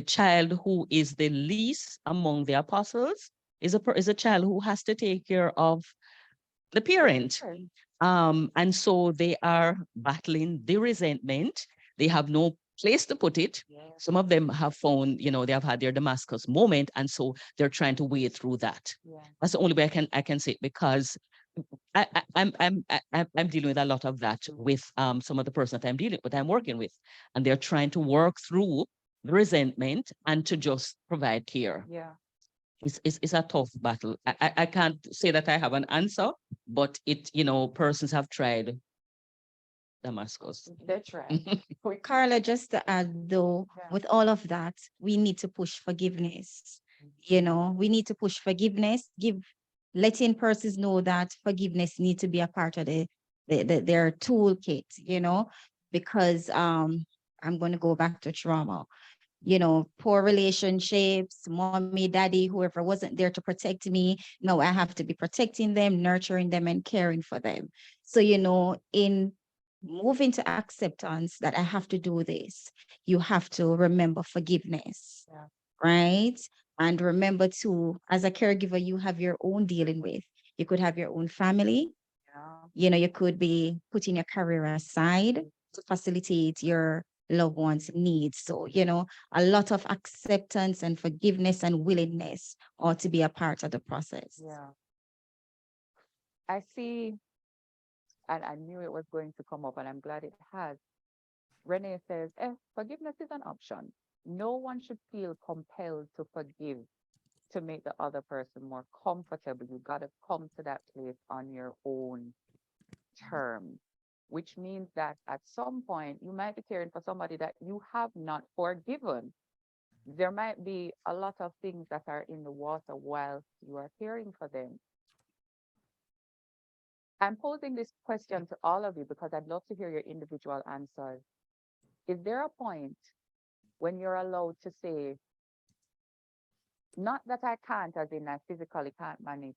child who is the least among the apostles is a child who has to take care of the parent. And so they are battling the resentment. They have no place to put it. Some of them have found, they have had their Damascus moment, and so they're trying to wade through that. That's the only way I can say it, because I'm dealing with a lot of that with some of the person that I'm working with, and they're trying to work through the resentment and to just provide care. Yeah. It's a tough battle. I can't say that I have an answer, but persons have tried Damascus. That's right. Carla, just to add though, with all of that, we need to push forgiveness. We need to push forgiveness, letting persons know that forgiveness needs to be a part of their toolkit, because I'm going to go back to trauma. Poor relationships, mommy, daddy, whoever wasn't there to protect me. No, I have to be protecting them, nurturing them, and caring for them. So, in moving to acceptance that I have to do this, you have to remember forgiveness, right? And remember to, as a caregiver, you have your own dealing with. You could have your own family. You could be putting your career aside to facilitate your loved ones' needs. So, a lot of acceptance and forgiveness and willingness ought to be a part of the process. Yeah. I see, and I knew it was going to come up, and I'm glad it has. Renee says, forgiveness is an option. No one should feel compelled to forgive to make the other person more comfortable. You got to come to that place on your own terms, which means that at some point you might be caring for somebody that you have not forgiven. There might be a lot of things that are in the water while you are caring for them. I'm posing this question to all of you because I'd love to hear your individual answers. Is there a point when you're allowed to say, not that I can't, as in I physically can't manage,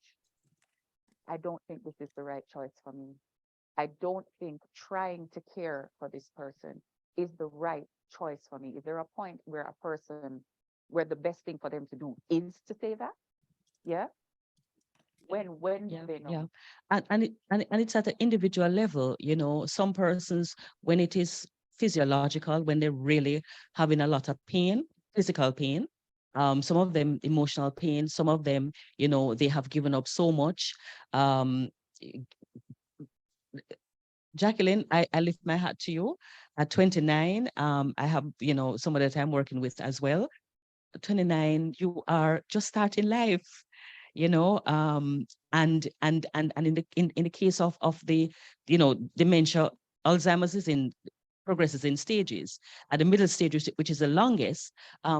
I don't think this is the right choice for me. I don't think trying to care for this person is the right choice for me. Is there a point where where the best thing for them to do is to say that? Yeah. When they know. Yeah. And it's at an individual level, some persons, when it is physiological, when they're really having a lot of pain, physical pain, some of them emotional pain, some of them, they have given up so much. Jacquelyn, I lift my hat to you. At 29, I have, somebody that I'm working with as well. 29, you are just starting life, and in the case of the, dementia, Alzheimer's progresses in stages. At the middle stages, which is the longest,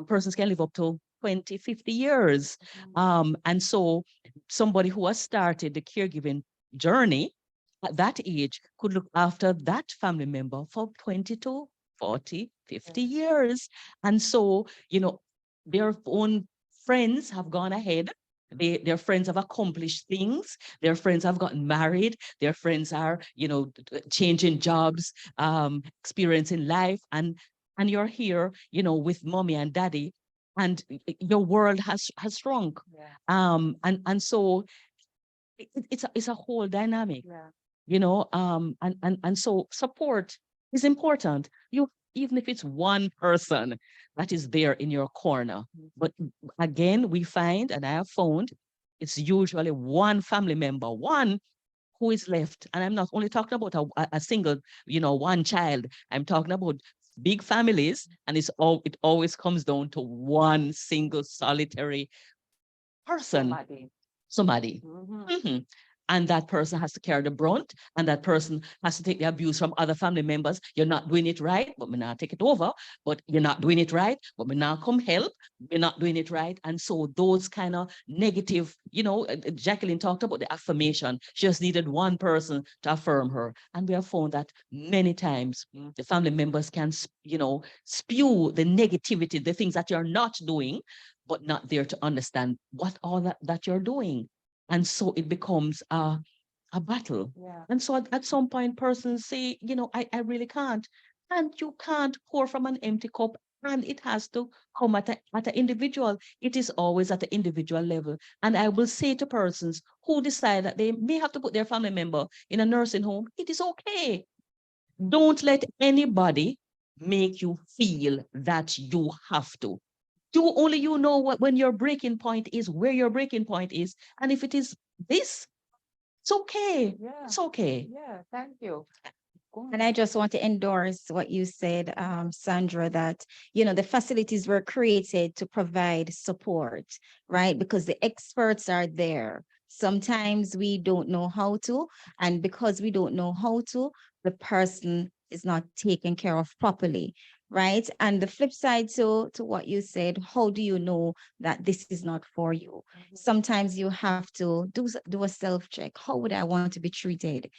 persons can live up to 20, 50 years. And so somebody who has started the caregiving journey at that age could look after that family member for 20 to 40, 50 years. And so, their own friends have gone ahead. Their friends have accomplished things. Their friends have gotten married. Their friends are, changing jobs, experiencing life. And and you're here, with mommy and daddy, and your world has shrunk. Yeah. And so it's a whole dynamic, and so support is important. Even if it's one person that is there in your corner. But again, we find, and I have found, it's usually one family member, one who is left. And I'm not only talking about a single, one child. I'm talking about big families, and it always comes down to one single solitary person. Somebody. Mhm. And that person has to carry the brunt, and that person has to take the abuse from other family members. You're not doing it right, but we now take it over. But you're not doing it right, but we now come help. You're not doing it right. And so those kind of negative, Jacquelyn talked about the affirmation. She just needed one person to affirm her. And we have found that many times the family members can, spew the negativity, the things that you're not doing, but not there to understand what all that you're doing. And so it becomes a battle. Yeah. And so at some point, persons say, I really can't. And you can't pour from an empty cup. And it has to come at an individual. It is always at the individual level. And I will say to persons who decide that they may have to put their family member in a nursing home, it is okay. Don't let anybody make you feel that you have to. Only you know when your breaking point is, where your breaking point is. And if it is this, it's okay. Yeah. It's okay. Yeah. Thank you. And I just want to endorse what you said, Sandra, that, the facilities were created to provide support, right? Because the experts are there. Sometimes we don't know how to, and because we don't know how to, the person is not taken care of properly, right? And the flip side to what you said, how do you know that this is not for you? Sometimes you have to do a self-check. How would I want to be treated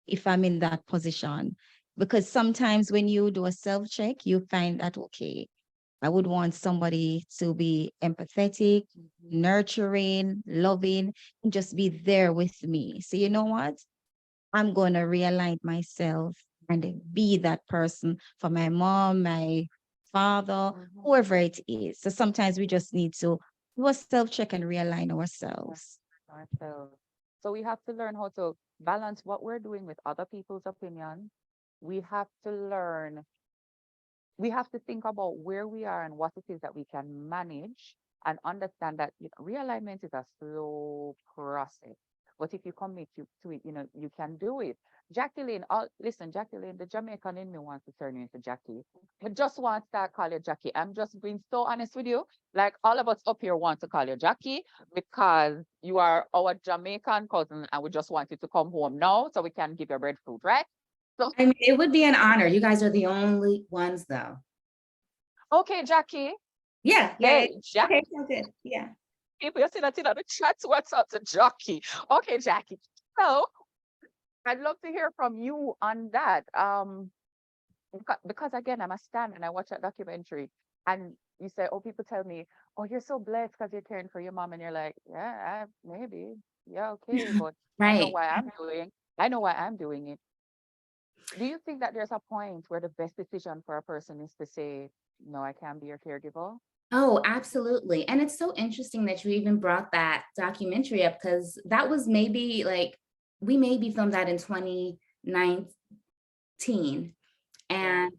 if I'm in that position? Because sometimes when you do a self-check, you find that, okay, I would want somebody to be empathetic, nurturing, loving, and just be there with me. So you know what? I'm going to realign myself and be that person for my mom, my father, whoever it is. So sometimes we just need to do a self-check and realign ourselves. So we have to learn how to balance what we're doing with other people's opinion. We have to learn, we have to think about where we are and what it is that we can manage, and understand that realignment is a slow process. But if you commit to it, you can do it. Jacquelyn, listen, Jacquelyn, the Jamaican in me wants to turn you into Jackie. I just want to call you Jackie. I'm just being so honest with you. Like, all of us up here want to call you Jackie because you are our Jamaican cousin, and we just want you to come home now so we can give you breadfruit, right? So, I mean, it would be an honor. You guys are the only ones, though. okay, Jackie. Yeah. Hey, Jackie. Okay, so good. Yeah. People, you see that in the chat. What's up to Jackie? Okay, Jackie. So I'd love to hear from you on that. Because again, I'm a stan and I watch that documentary, and you say, oh, people tell me, oh, you're so blessed because you're caring for your mom, and you're like, yeah, maybe, yeah, okay, but I know Right. why I'm doing. I know why I'm doing it. Do you think that there's a point where the best decision for a person is to say, no, I can't be your caregiver? Oh, absolutely. And it's so interesting that you even brought that documentary up, because that was maybe like, we maybe filmed that in 2019. And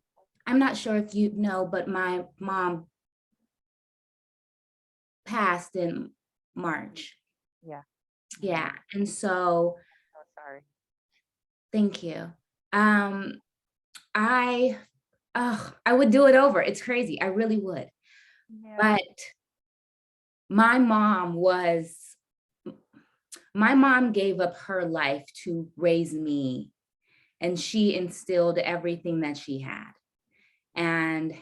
I'm not sure if you know, but my mom passed in March. Yeah. Yeah. And so, Oh, sorry. thank you. I would do it over. It's crazy. I really would. Yeah. But my mom gave up her life to raise me, and she instilled everything that she had. And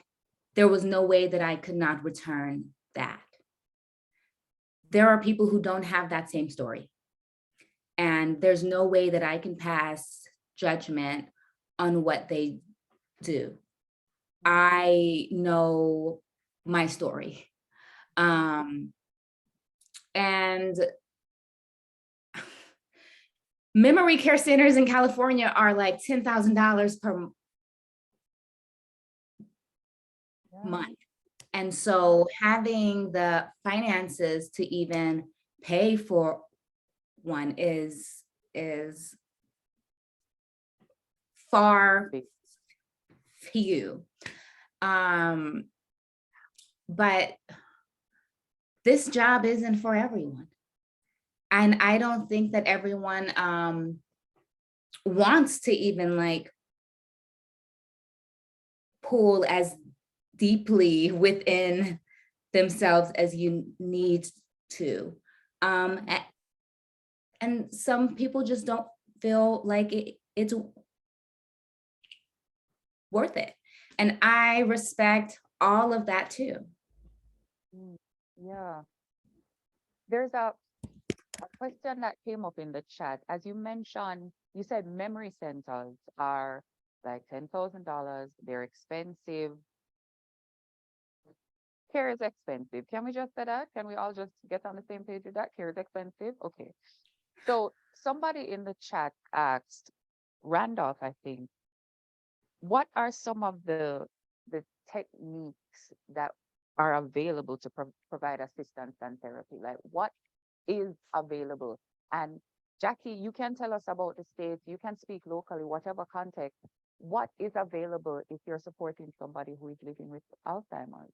there was no way that I could not return that. There are people who don't have that same story. And there's no way that I can pass judgment on what they do. I know my story. And memory care centers in California are like $10,000 month. And so having the finances to even pay for one is far few. But this job isn't for everyone. And I don't think that everyone wants to even like pull as deeply within themselves as you need to. And some people just don't feel like it's worth it. And I respect all of that too. Yeah. There's a question that came up in the chat. As you mentioned, you said memory centers are like $10,000. They're expensive. Care is expensive. Can we just say that? Can we all just get on the same page with that? Care is expensive. Okay. So somebody in the chat asked, Randolph, I think, what are some of the techniques that are available to provide assistance and therapy? Like what is available? And Jackie, you can tell us about the States, you can speak locally, whatever context. What is available if you're supporting somebody who is living with Alzheimer's?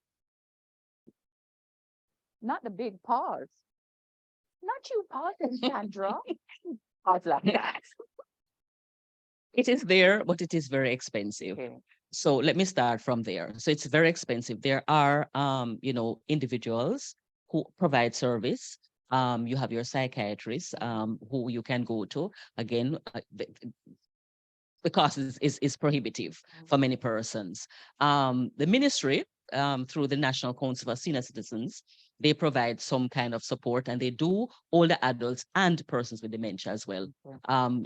Not the big pause. Not you pausing, Sandra. Pause like that. It is there, but it is very expensive. Okay. So let me start from there. So it's very expensive. There are, individuals who provide service. You have your psychiatrist, who you can go to. Again, the cost is prohibitive for many persons. The ministry, through the National Council for Senior Citizens, they provide some kind of support, and they do older adults and persons with dementia as well.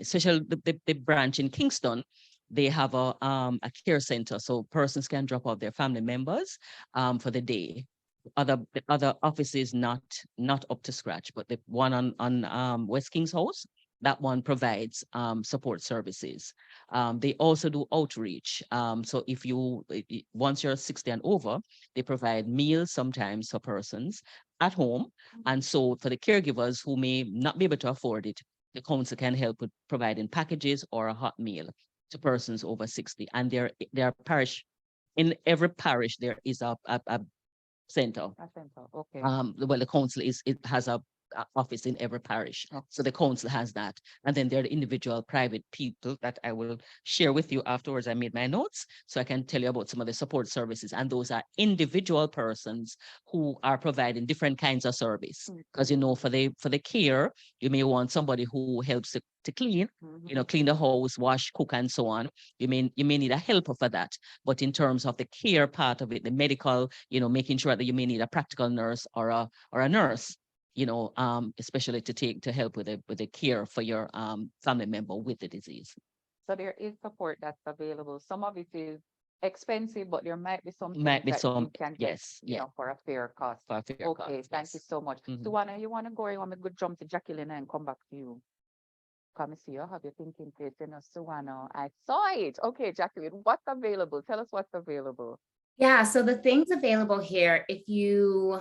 Especially the branch in Kingston, they have a care center, so persons can drop off their family members for the day. The other offices not up to scratch, but the one on West King's House, that one provides support services. They also do outreach. So if you, once you're 60 and over, they provide meals sometimes for persons at home. And so for the caregivers who may not be able to afford it, the council can help with providing packages or a hot meal to persons over 60. And there are in every parish, there is a center. Okay. Well, the council has a office in every parish. So the council has that. And then there are the individual private people that I will share with you afterwards. I made my notes so I can tell you about some of the support services. And those are individual persons who are providing different kinds of service. Because for the care, you may want somebody who helps to clean, clean the house, wash, cook, and so on. You may need a helper for that. But in terms of the care part of it, the medical, making sure that you may need a practical nurse or a nurse, especially to help with the care for your family member with the disease. So there is support that's available. Some of it is expensive, but there might be some Might things be that some, you can get, yes, yeah, for a fair cost. for a fair Okay, cost, thank you yes. so much. Mhm. Suewanna, you want to go or you want me to go jump to Jacquelyn and come back to you? Come see you. Have you thinking this, Suewanna? I saw it. Okay, Jacquelyn, what's available? Tell us what's available. Yeah, so the things available here, if you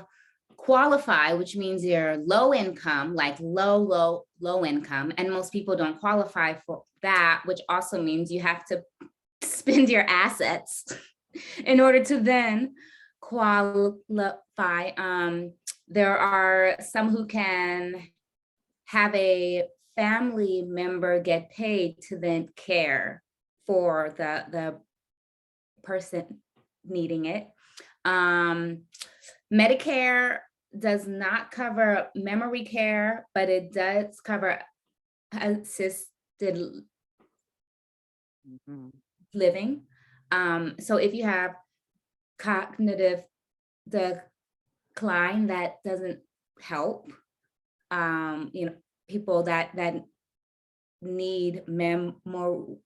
qualify, which means you're low income, like low income, and most people don't qualify for that, which also means you have to spend your assets in order to then qualify. There are some who can have a family member get paid to then care for the person needing it. Medicare does not cover memory care, but it does cover assisted living. So if you have cognitive decline, that doesn't help. People that need memory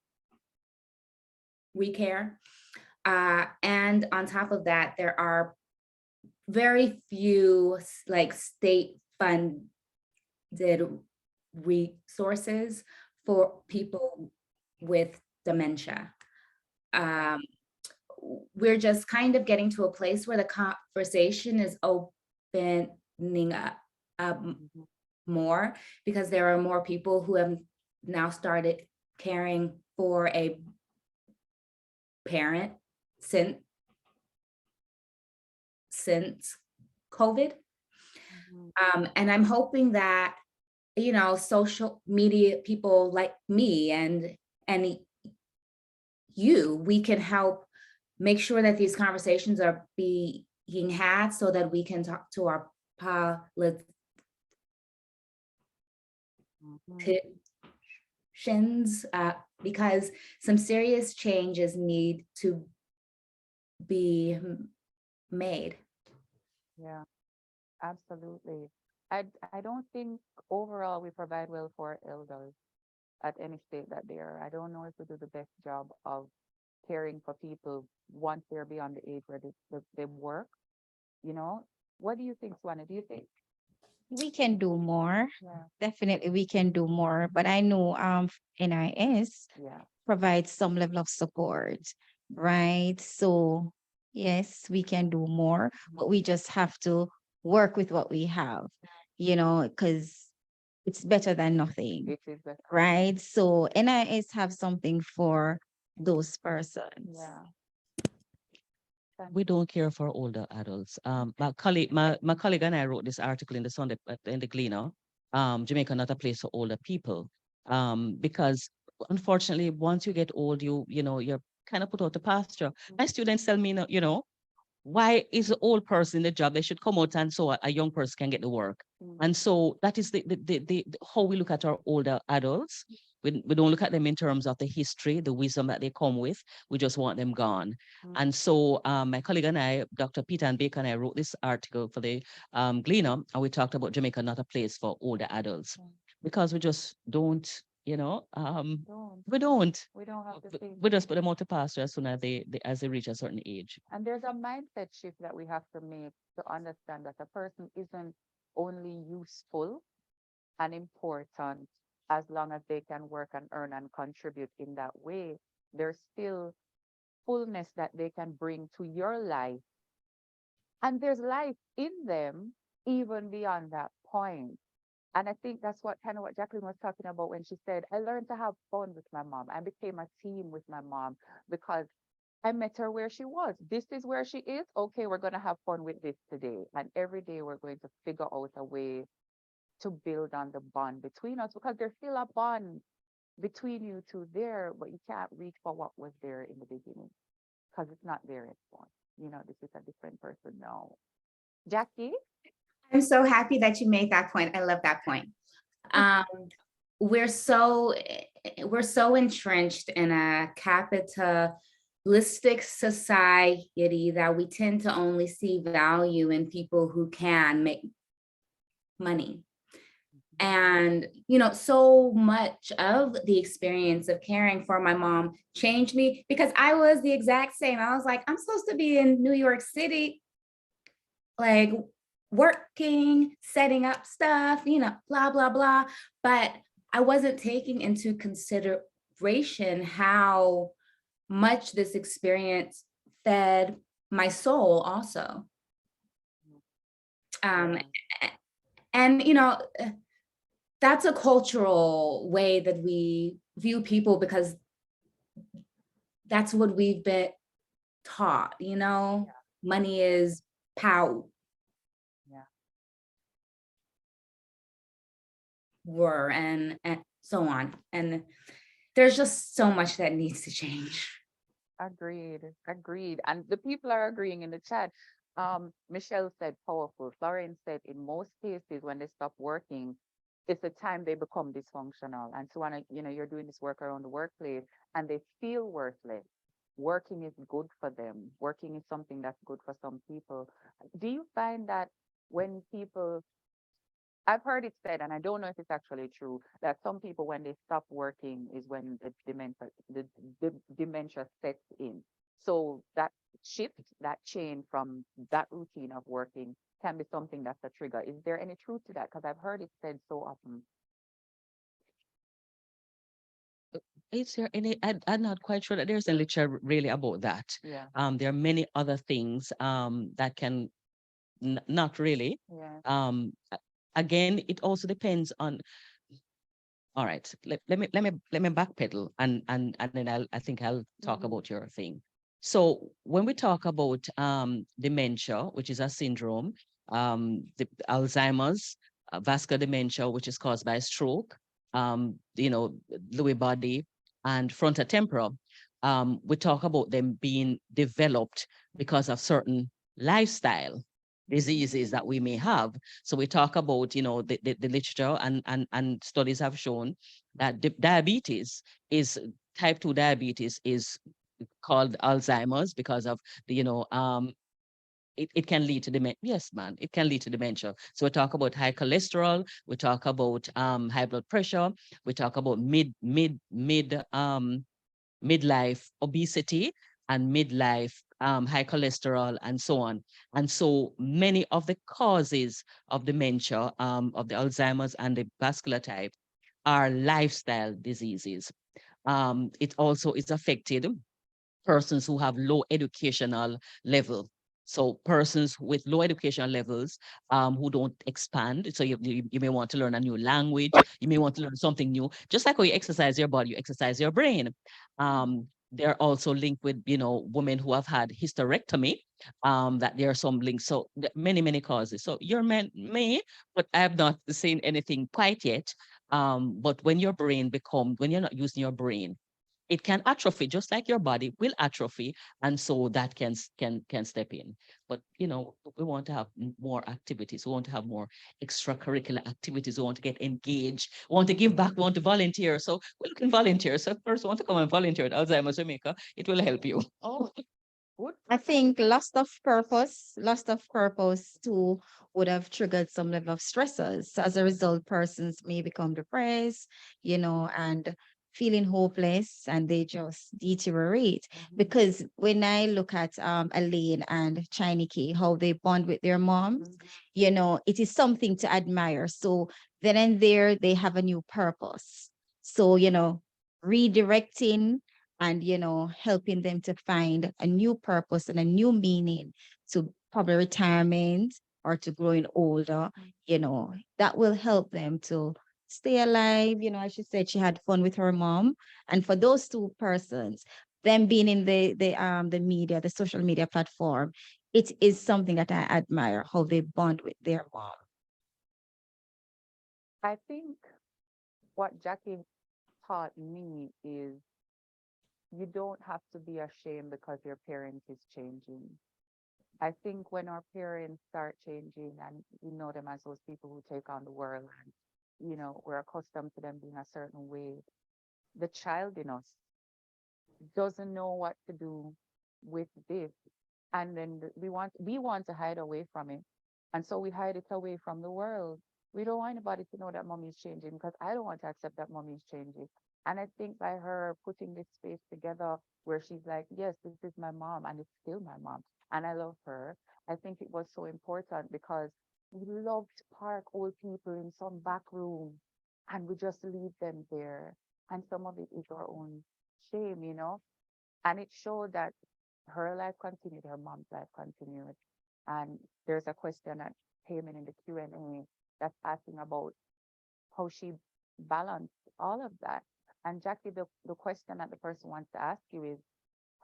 care. And on top of that, there are very few like state funded resources for people with dementia. we're just kind of getting to a place where the conversation is opening up more, because there are more people who have now started caring for a parent since COVID. And I'm hoping that, you know, social media people like me and you, we can help make sure that these conversations are being had, so that we can talk to our politicians, because some serious changes need to be made. Yeah, absolutely. I don't think overall we provide well for our elders at any state that they are. I don't know if we do the best job of caring for people once they're beyond the age where they work. You know, what do you think, Suewanna? Do you think? We can do more. Yeah, Definitely, we can do more. But I know NIS yeah, provides some level of support, right? So yes, we can do more, but we just have to work with what we have, you know, because it's better than nothing, it is better. right? So NIS have something for those persons. Yeah. We don't care for older adults. My colleague and I wrote this article in the Sunday in the Gleaner, Jamaica not a place for older people. Because unfortunately, once you get old, you know, you're kind of put out the pasture. My students tell me, you know, why is an old person in the job? They should come out and so a young person can get the work. And so that is the how we look at our older adults. We don't look at them in terms of the history, the wisdom that they come with. We just want them gone. And so my colleague and I, Dr. Peter and Baker and I wrote this article for the Gleaner, and we talked about Jamaica not a place for older adults, because we just don't, you know, we don't. We don't have to think. We just put them out to pasture as soon as they reach a certain age. And there's a mindset shift that we have to make to understand that a person isn't only useful and important as long as they can work and earn and contribute in that way. There's still fullness that they can bring to your life. And there's life in them even beyond that point. And I think that's what Jacquelyn was talking about when she said, I learned to have fun with my mom. I became a team with my mom because I met her where she was. This is where she is. Okay, we're going to have fun with this today. And every day we're going to figure out a way to build on the bond between us, because there's still a bond between you two there, but you can't reach for what was there in the beginning because it's not there anymore. You know, this is a different person now. Jackie? I'm so happy that you made that point. I love that point. We're so entrenched in a capitalistic society that we tend to only see value in people who can make money. And, you know, so much of the experience of caring for my mom changed me, because I was the exact same. I was like, I'm supposed to be in New York City, like working, setting up stuff, you know, blah, blah, blah. But I wasn't taking into consideration how much this experience fed my soul also. And, you know, that's a cultural way that we view people, because that's what we've been taught, you know, money is power. And so on. And there's just so much that needs to change. Agreed. And the people are agreeing in the chat. Michelle said powerful. Florence said in most cases when they stop working, it's the time they become dysfunctional. And so you know, you're doing this work around the workplace and they feel worthless. Working is good for them. Working is something that's good for some people. Do you find that when people, I've heard it said, and I don't know if it's actually true, that some people, when they stop working is when the dementia sets in. So that shift, that chain from that routine of working can be something that's a trigger. Is there any truth to that? Because I've heard it said so often. is there any, I'm not quite sure that there's a literature really about that. Yeah. There are many other things that can, not really. Yeah. Again, it also depends on, all right, let me backpedal and then I think I'll talk Mhm. about your thing. So when we talk about dementia, which is a syndrome, the Alzheimer's, vascular dementia, which is caused by stroke, Lewy body and frontotemporal, we talk about them being developed because of certain lifestyle diseases that we may have. So we talk about, the literature and studies have shown that diabetes is type 2 diabetes is called Alzheimer's because of the, it can lead to dementia. Yes, man, it can lead to dementia. So we talk about high cholesterol, we talk about high blood pressure, we talk about midlife obesity and midlife high cholesterol and so on. And so many of the causes of dementia, of the Alzheimer's and the vascular type, are lifestyle diseases. It also is affected persons who have low educational level. So persons with low educational levels who don't expand. So you may want to learn a new language. You may want to learn something new. Just like how you exercise your body, you exercise your brain. They're also linked with, women who have had hysterectomy, that there are some links. So many, many causes. So your man may, but I have not seen anything quite yet. But when when you're not using your brain, it can atrophy just like your body will atrophy, and so that can step in. But we want to have more activities, we want to have more extracurricular activities, we want to get engaged, we want to give back, we want to volunteer. So we're looking volunteers. So first want to come and volunteer at Alzheimer's Jamaica, it will help you. Oh, good. I think loss of purpose too would have triggered some level of stressors. So as a result, persons may become depressed, and feeling hopeless, and they just deteriorate. Because when I look at Elaine and Chineke, how they bond with their moms, it is something to admire. So then and there, they have a new purpose. So, redirecting and helping them to find a new purpose and a new meaning to probably retirement or to growing older, that will help them to stay alive. As she said, she had fun with her mom. And for those two persons, them being in the media, the social media platform, it is something that I admire, how they bond with their mom. I think what Jackie taught me is you don't have to be ashamed because your parent is changing. I think when our parents start changing and we know them as those people who take on the world and, we're accustomed to them being a certain way, the child in us doesn't know what to do with this. And then we want to hide away from it. And so we hide it away from the world. We don't want anybody to know that mommy is changing because I don't want to accept that mommy is changing. And I think by her putting this space together where she's like, yes, this is my mom and it's still my mom and I love her. I think it was so important because we love to park old people in some back room and we just leave them there. And some of it is our own shame, and it showed that her life continued, her mom's life continued. And there's a question that came in the Q&A that's asking about how she balanced all of that. And Jackie, the question that the person wants to ask you is,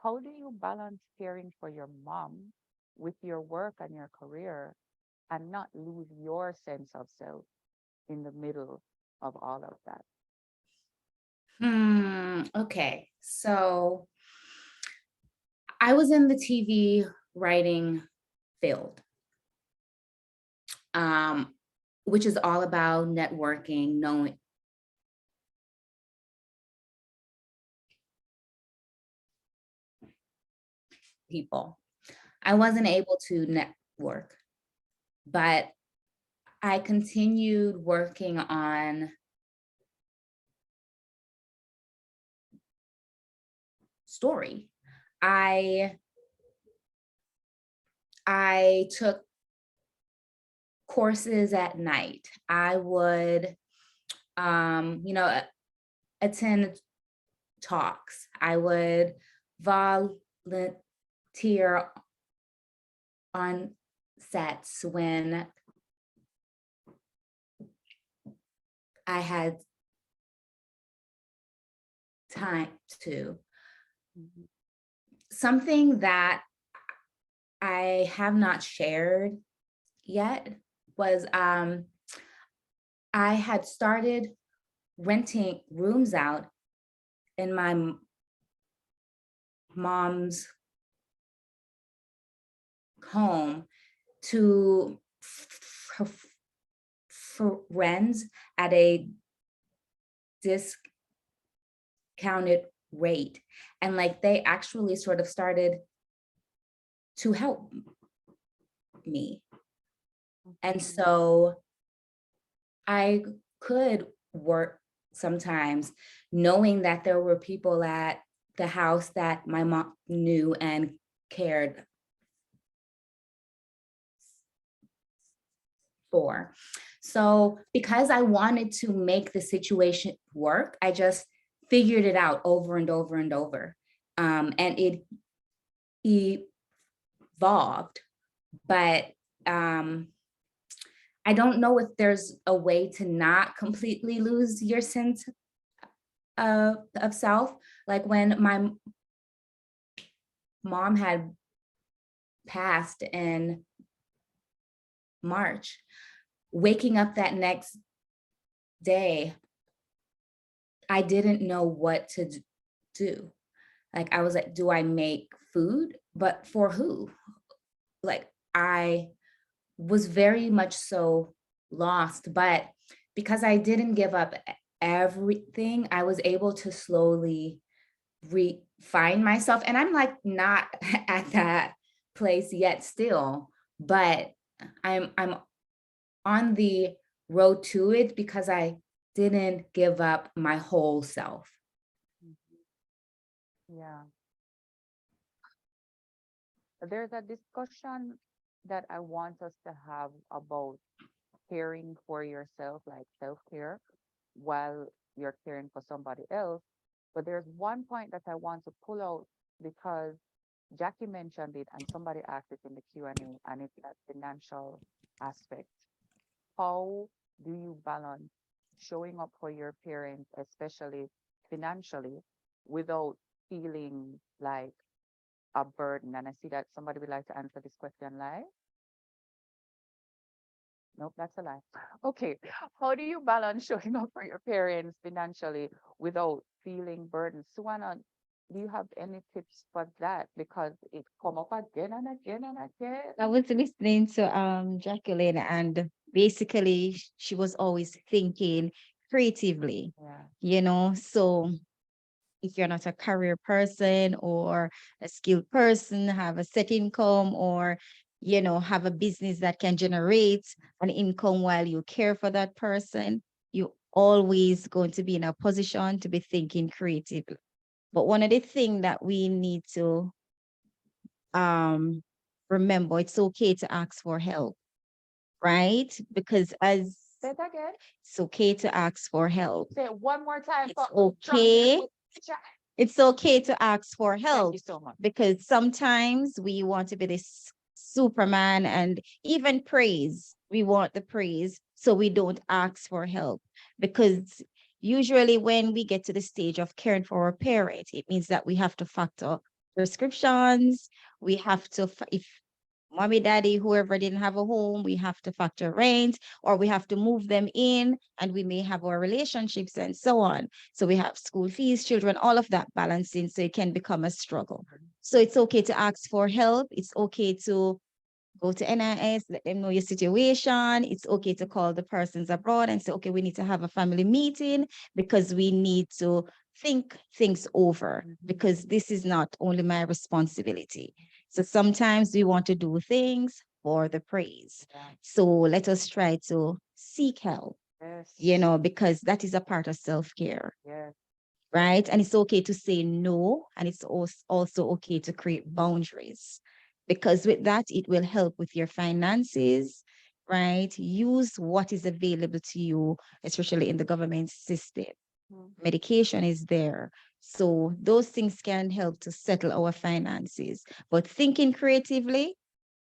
how do you balance caring for your mom with your work and your career and not lose your sense of self in the middle of all of that? Okay, so I was in the TV writing field, which is all about networking, knowing people. I wasn't able to network, but I continued working on story. I took courses at night. I would, attend talks. I would volunteer on sets when I had time to. Something that I have not shared yet was I had started renting rooms out in my mom's home to friends at a discounted rate. And like they actually sort of started to help me. And so I could work sometimes knowing that there were people at the house that my mom knew and cared for. So because I wanted to make the situation work, I just figured it out over and over and over. And it evolved, but I don't know if there's a way to not completely lose your sense of self. Like when my mom had passed in March, waking up that next day, I didn't know what to do. Like I was like, do I make food? But for who? Like I was very much so lost, but because I didn't give up everything, I was able to slowly refine myself. And I'm like not at that place yet still, but I'm on the road to it because I didn't give up my whole self. Yeah. There's a discussion that I want us to have about caring for yourself, like self-care, while you're caring for somebody else. But there's one point that I want to pull out because Jackie mentioned it and somebody asked it in the Q&A, and it's that financial aspect. How do you balance showing up for your parents, especially financially, without feeling like a burden? And I see that somebody would like to answer this question live. Nope, that's a lie. Okay, how do you balance showing up for your parents financially without feeling burdened? Suewanna, do you have any tips for that? Because it come up again and again and again. I was listening to Jacquelyn, and basically she was always thinking creatively, Yeah. So if you're not a career person or a skilled person, have a set income, or have a business that can generate an income while you care for that person, you always going to be in a position to be thinking creatively. But one of the things that we need to remember, it's okay to ask for help, right? Because as Say it again. it's okay to ask for help. Say it one more time. It's okay. It's okay to ask for Thank help you so much. because sometimes we want to be this Superman, and even praise. We want the praise, so we don't ask for help, because usually when we get to the stage of caring for our parent, it means that we have to factor prescriptions. We have to, if mommy, daddy, whoever didn't have a home, we have to factor rent, or we have to move them in, and we may have our relationships and so on. So we have school fees, children, all of that balancing. So it can become a struggle. So it's okay to ask for help. It's okay to go to NIS, let them know your situation. It's okay to call the persons abroad and say, okay, we need to have a family meeting because we need to think things over, because this is not only my responsibility. So sometimes we want to do things for the praise. So let us try to seek help, Yes. because that is a part of self-care. Yes. Right? And it's okay to say no, and it's also okay to create boundaries, because with that, it will help with your finances, right? Use what is available to you, especially in the government system. Medication is there. So those things can help to settle our finances. But thinking creatively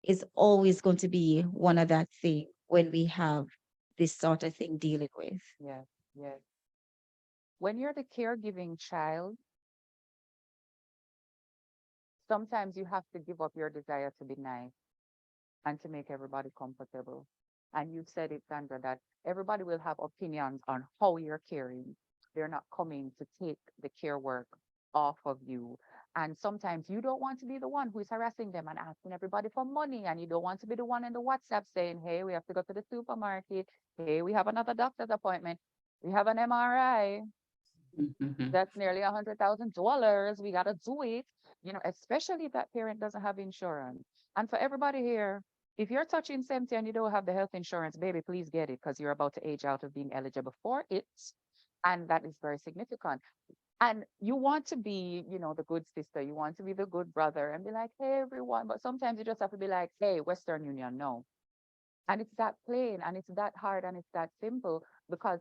is always going to be one of that thing when we have this sort of thing dealing with. Yes, yes. When you're the caregiving child, sometimes you have to give up your desire to be nice and to make everybody comfortable. And you've said it, Sandra, that everybody will have opinions on how you're caring. They're not coming to take the care work off of you. And sometimes you don't want to be the one who is harassing them and asking everybody for money. And you don't want to be the one in the WhatsApp saying, hey, we have to go to the supermarket. Hey, we have another doctor's appointment. We have an MRI. That's nearly $100,000. We got to do it, especially if that parent doesn't have insurance. And for everybody here, if you're touching 70 and you don't have the health insurance, baby, please get it because you're about to age out of being eligible for it. And that is very significant. And you want to be, the good sister, you want to be the good brother and be like, hey, everyone. But sometimes you just have to be like, hey, Western Union, no. And it's that plain and it's that hard and it's that simple because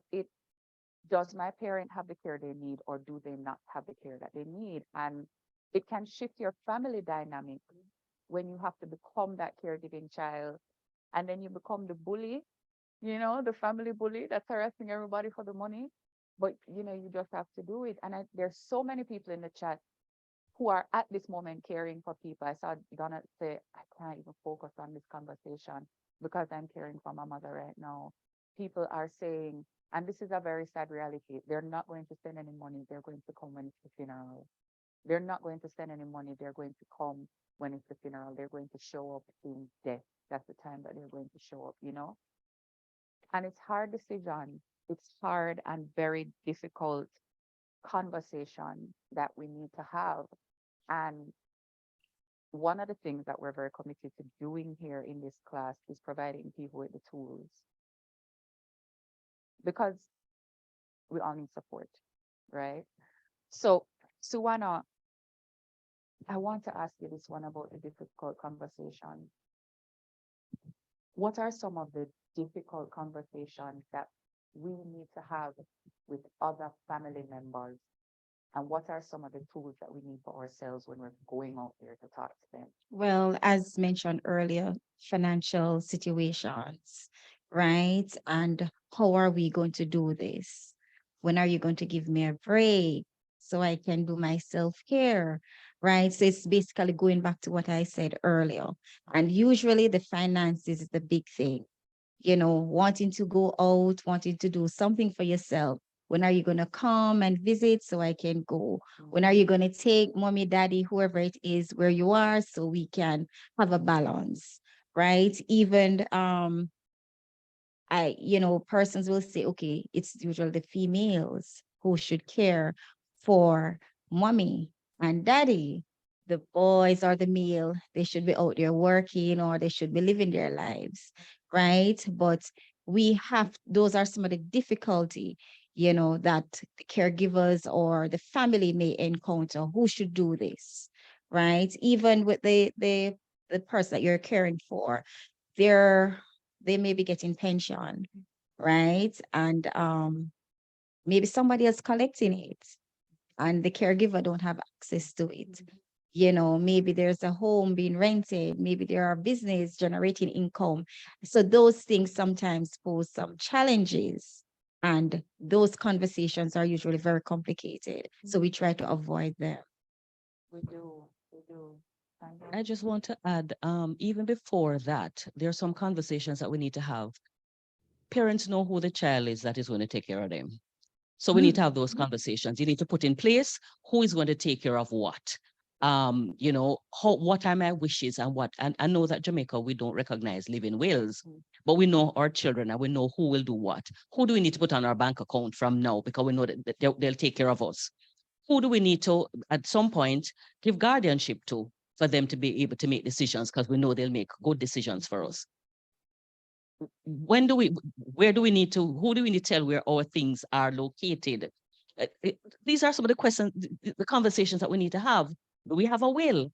does my parent have the care they need or do they not have the care that they need? And it can shift your family dynamic when you have to become that caregiving child and then you become the bully, the family bully that's harassing everybody for the money. But, you just have to do it. And there's so many people in the chat who are at this moment caring for people. I saw Donna say, I can't even focus on this conversation because I'm caring for my mother right now. People are saying, and this is a very sad reality, they're not going to send any money. They're going to come when it's the funeral. They're not going to send any money. They're going to come when it's the funeral. They're going to show up in death. That's the time that they're going to show up, And it's hard decision. It's hard and very difficult conversation that we need to have. And one of the things that we're very committed to doing here in this class is providing people with the tools. Because we all need support, right? So, Suewanna, I want to ask you this one about the difficult conversation. What are some of the difficult conversations that we need to have with other family members? And what are some of the tools that we need for ourselves when we're going out there to talk to them? Well, as mentioned earlier, financial situations, right? And how are we going to do this? When are you going to give me a break so I can do my self-care, right? So it's basically going back to what I said earlier. And usually the finances is the big thing, wanting to go out, wanting to do something for yourself. When are you going to come and visit so I can go? When are you going to take mommy, daddy, whoever it is, where you are so we can have a balance, right? Even persons will say, okay, it's usually the females who should care for mommy and daddy. The boys or the male, they should be out there working or they should be living their lives, right? But those are some of the difficulty, that the caregivers or the family may encounter. Who should do this, right? Even with the person that you're caring for, they may be getting pension, right? And maybe somebody else collecting it and the caregiver don't have access to it. Maybe there's a home being rented, maybe there are business generating income. So those things sometimes pose some challenges. And those conversations are usually very complicated. So we try to avoid them. We do. I just want to add, even before that, there are some conversations that we need to have. Parents know who the child is that is going to take care of them. So we need to have those conversations. You need to put in place who is going to take care of what. What are my wishes and what, and I know that Jamaica, we don't recognize living wills, but we know our children and we know who will do what. Who do we need to put on our bank account from now? Because we know that they'll take care of us. Who do we need to, at some point, give guardianship to for them to be able to make decisions because we know they'll make good decisions for us? Who do we need to tell where our things are located? These are some of the questions, the conversations that we need to have. We have a will.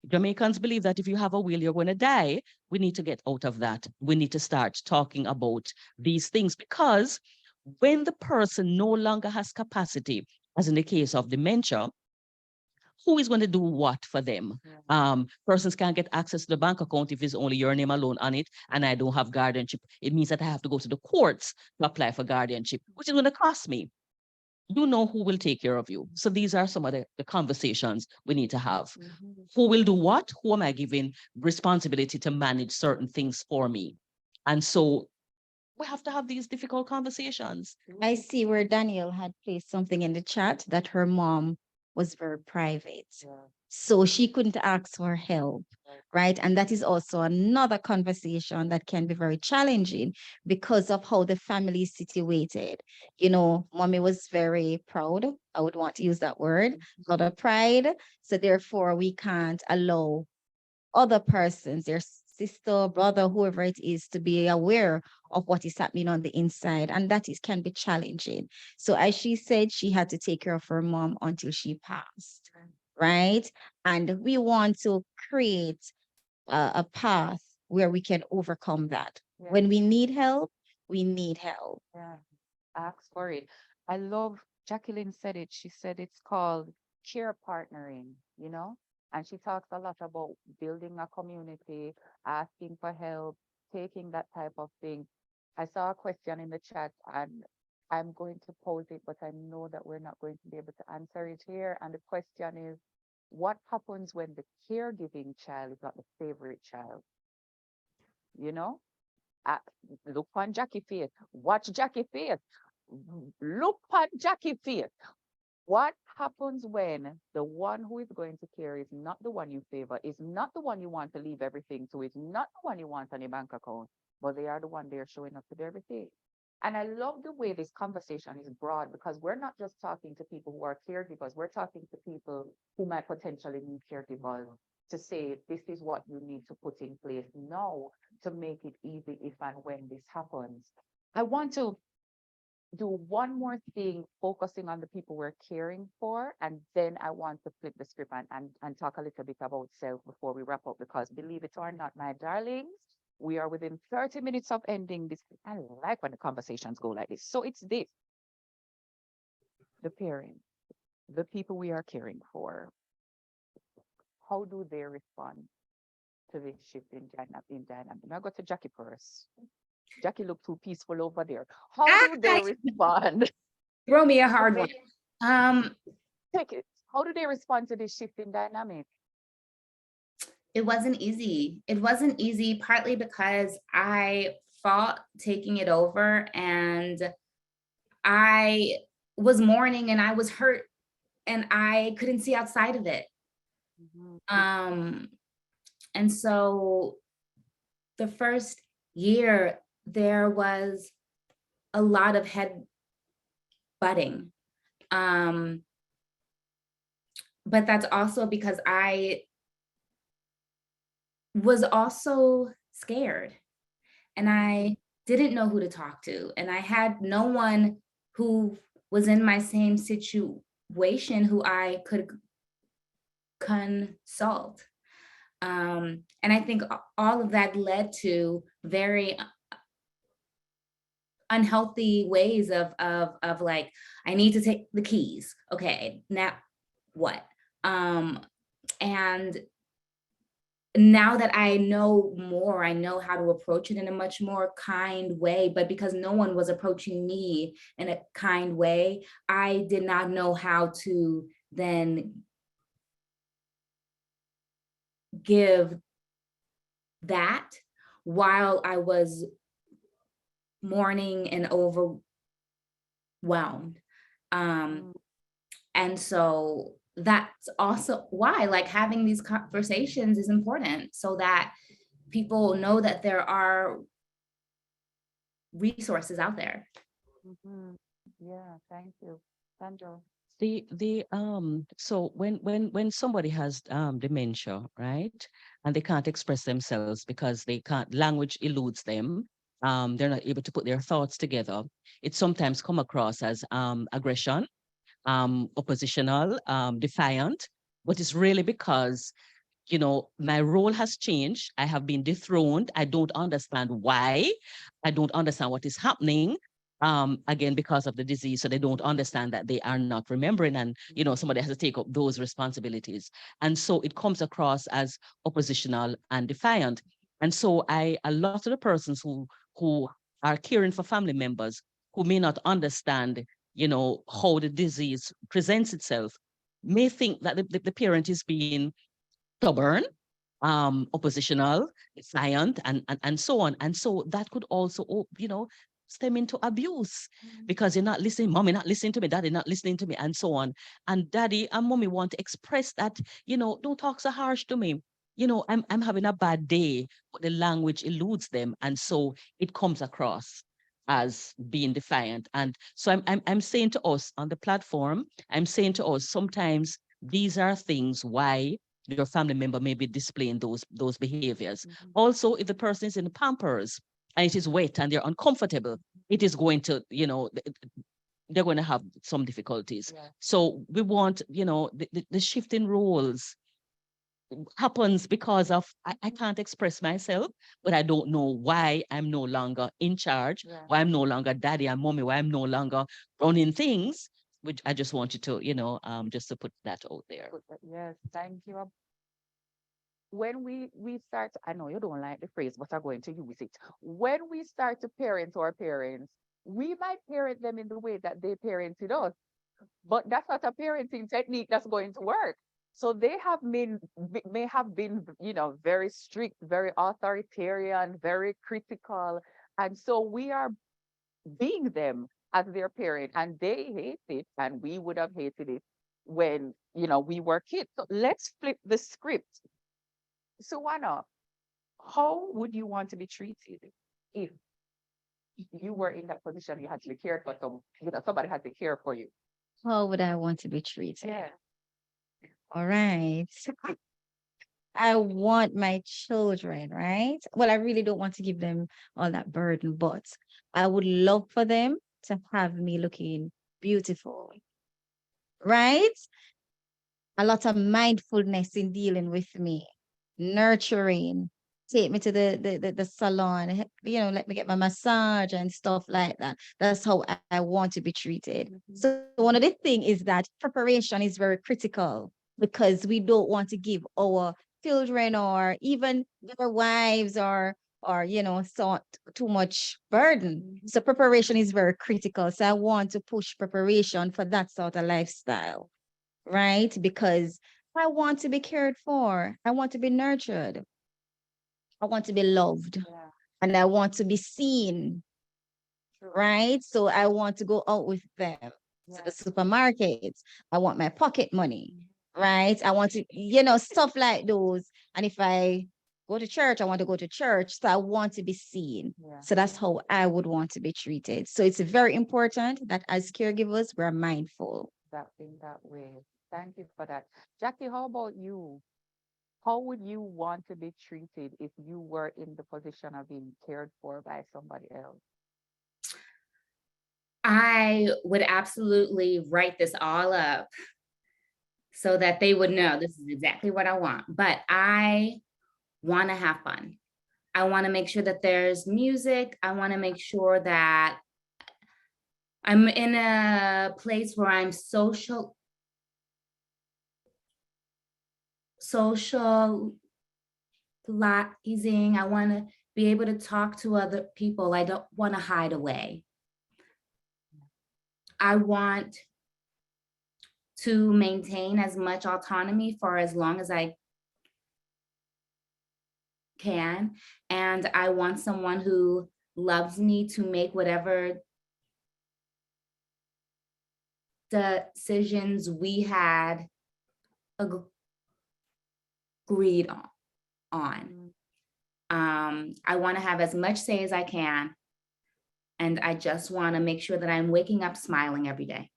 Jamaicans believe that if you have a will, you're going to die. We need to get out of that. We need to start talking about these things because when the person no longer has capacity as in the case of dementia, who is going to do what for them? Persons can't get access to the bank account if it's only your name alone on it, and I don't have guardianship. It means that I have to go to the courts to apply for guardianship, which is going to cost me. You know who will take care of you. So these are some of the conversations we need to have. Who will do what? Who am I giving responsibility to manage certain things for me? And so we have to have these difficult conversations. I see where Danielle had placed something in the chat that her mom was very private. So she couldn't ask for help, right? And that is also another conversation that can be very challenging because of how the family is situated. You know, mommy was very proud. I would want to use that word, a lot of pride. So therefore, we can't allow other persons, their sister, brother, whoever it is, to be aware of what is happening on the inside. And that can be challenging. So as she said, she had to take care of her mom until she passed, right? And we want to create a path where we can overcome that. Yeah. When we need help, we need help. Yeah, ask for it. I love Jacquelyn said it. She said it's called care partnering, you know? And she talks a lot about building a community, asking for help, taking that type of thing. I saw a question in the chat and I'm going to pose it, but I know that we're not going to be able to answer it here. And the question is, what happens when the caregiving child is not the favorite child? You know? Look on Jackie face. Watch Jackie face. Look on Jackie face. What happens when the one who is going to care is not the one you favor, is not the one you want to leave everything to, is not the one you want on your bank account, but they are the one they're showing up to everything. And I love the way this conversation is broad because we're not just talking to people who are caregivers, we're talking to people who might potentially need caregivers to say, this is what you need to put in place now to make it easy if and when this happens. I want to do one more thing, focusing on the people we're caring for, and then I want to flip the script and talk a little bit about self before we wrap up, because believe it or not, my darlings, we are within 30 minutes of ending this. I like when the conversations go like this. So it's this, the parents, the people we are caring for. How do they respond to this shift in dynamic? Now go to Jackie first. Jackie looked too peaceful over there. How do they respond? Throw me a hard one. Take it. How do they respond to this shift in dynamic? It wasn't easy. It wasn't easy, partly because I fought taking it over and I was mourning and I was hurt and I couldn't see outside of it. And so the first year, there was a lot of head butting. But that's also because I was also scared and I didn't know who to talk to. And I had no one who was in my same situation who I could consult. And I think all of that led to very unhealthy ways of like, I need to take the keys. Okay, now what? And now that I know more, I know how to approach it in a much more kind way, but because no one was approaching me in a kind way, I did not know how to then give that while I was mourning and overwhelmed. And so that's also why, like, having these conversations is important, so that people know that there are resources out there. Yeah, thank you, Sandra. So when somebody has dementia, right, and they can't express themselves because they can't, language eludes them, they're not able to put their thoughts together, it sometimes come across as aggression, oppositional, defiant, but it's really because, you know, my role has changed. I have been dethroned. I don't understand why. I don't understand what is happening. again, because of the disease. So they don't understand that they are not remembering, and, somebody has to take up those responsibilities. And so it comes across as oppositional and defiant. And so a lot of the persons who are caring for family members who may not understand, how the disease presents itself, may think that the parent is being stubborn, oppositional, defiant, and so on. And so that could also, stem into abuse, because you're not listening, mommy not listening to me, daddy not listening to me, and so on. And daddy and mommy want to express that, don't talk so harsh to me. I'm having a bad day, but the language eludes them. And so it comes across as being defiant. And so I'm saying to us on the platform, I'm saying to us, sometimes these are things why your family member may be displaying those behaviors. Also, if the person is in the Pampers and it is wet and they're uncomfortable, it is going to, they're going to have some difficulties. Yeah. So we want, the shift in roles happens because of I can't express myself, but I don't know why I'm no longer in charge, Yeah. why I'm no longer daddy and mommy, why I'm no longer running things. Which I just want you to, just to put that out there. Yes, thank you. When we start, I know you don't like the phrase, but I'm going to use it. When we start to parent our parents, we might parent them in the way that they parented us, but that's not a parenting technique that's going to work. So they may have been, very strict, very authoritarian, very critical. And so we are being them as their parent, and they hate it, and we would have hated it when, we were kids. So let's flip the script. Suewanna, how would you want to be treated if you were in that position? You had to be cared for somebody had to care for you. How would I want to be treated? Yeah. All right. I want my children, right? Well, I really don't want to give them all that burden, but I would love for them to have me looking beautiful, right? A lot of mindfulness in dealing with me, nurturing, take me to the salon, let me get my massage and stuff like that. That's how I want to be treated. So one of the things is that preparation is very critical, because we don't want to give our children or even their wives or so too much burden. So preparation is very critical. So I want to push preparation for that sort of lifestyle, right? Because I want to be cared for. I want to be nurtured. I want to be loved. Yeah. And I want to be seen, right? So I want to go out with them to the supermarkets. I want my pocket money, right? I want to, stuff like those. And if I go to church, I want to go to church. So I want to be seen. Yeah. So that's how I would want to be treated. So it's very important that as caregivers, we're mindful. That in that way. Thank you for that. Jackie, how about you? How would you want to be treated if you were in the position of being cared for by somebody else? I would absolutely write this all up so that they would know this is exactly what I want. But I want to have fun. I want to make sure that there's music. I want to make sure that I'm in a place where I'm socializing. I want to be able to talk to other people. I don't want to hide away. I want to maintain as much autonomy for as long as I can. And I want someone who loves me to make whatever decisions we had agreed on. I want to have as much say as I can. And I just want to make sure that I'm waking up smiling every day.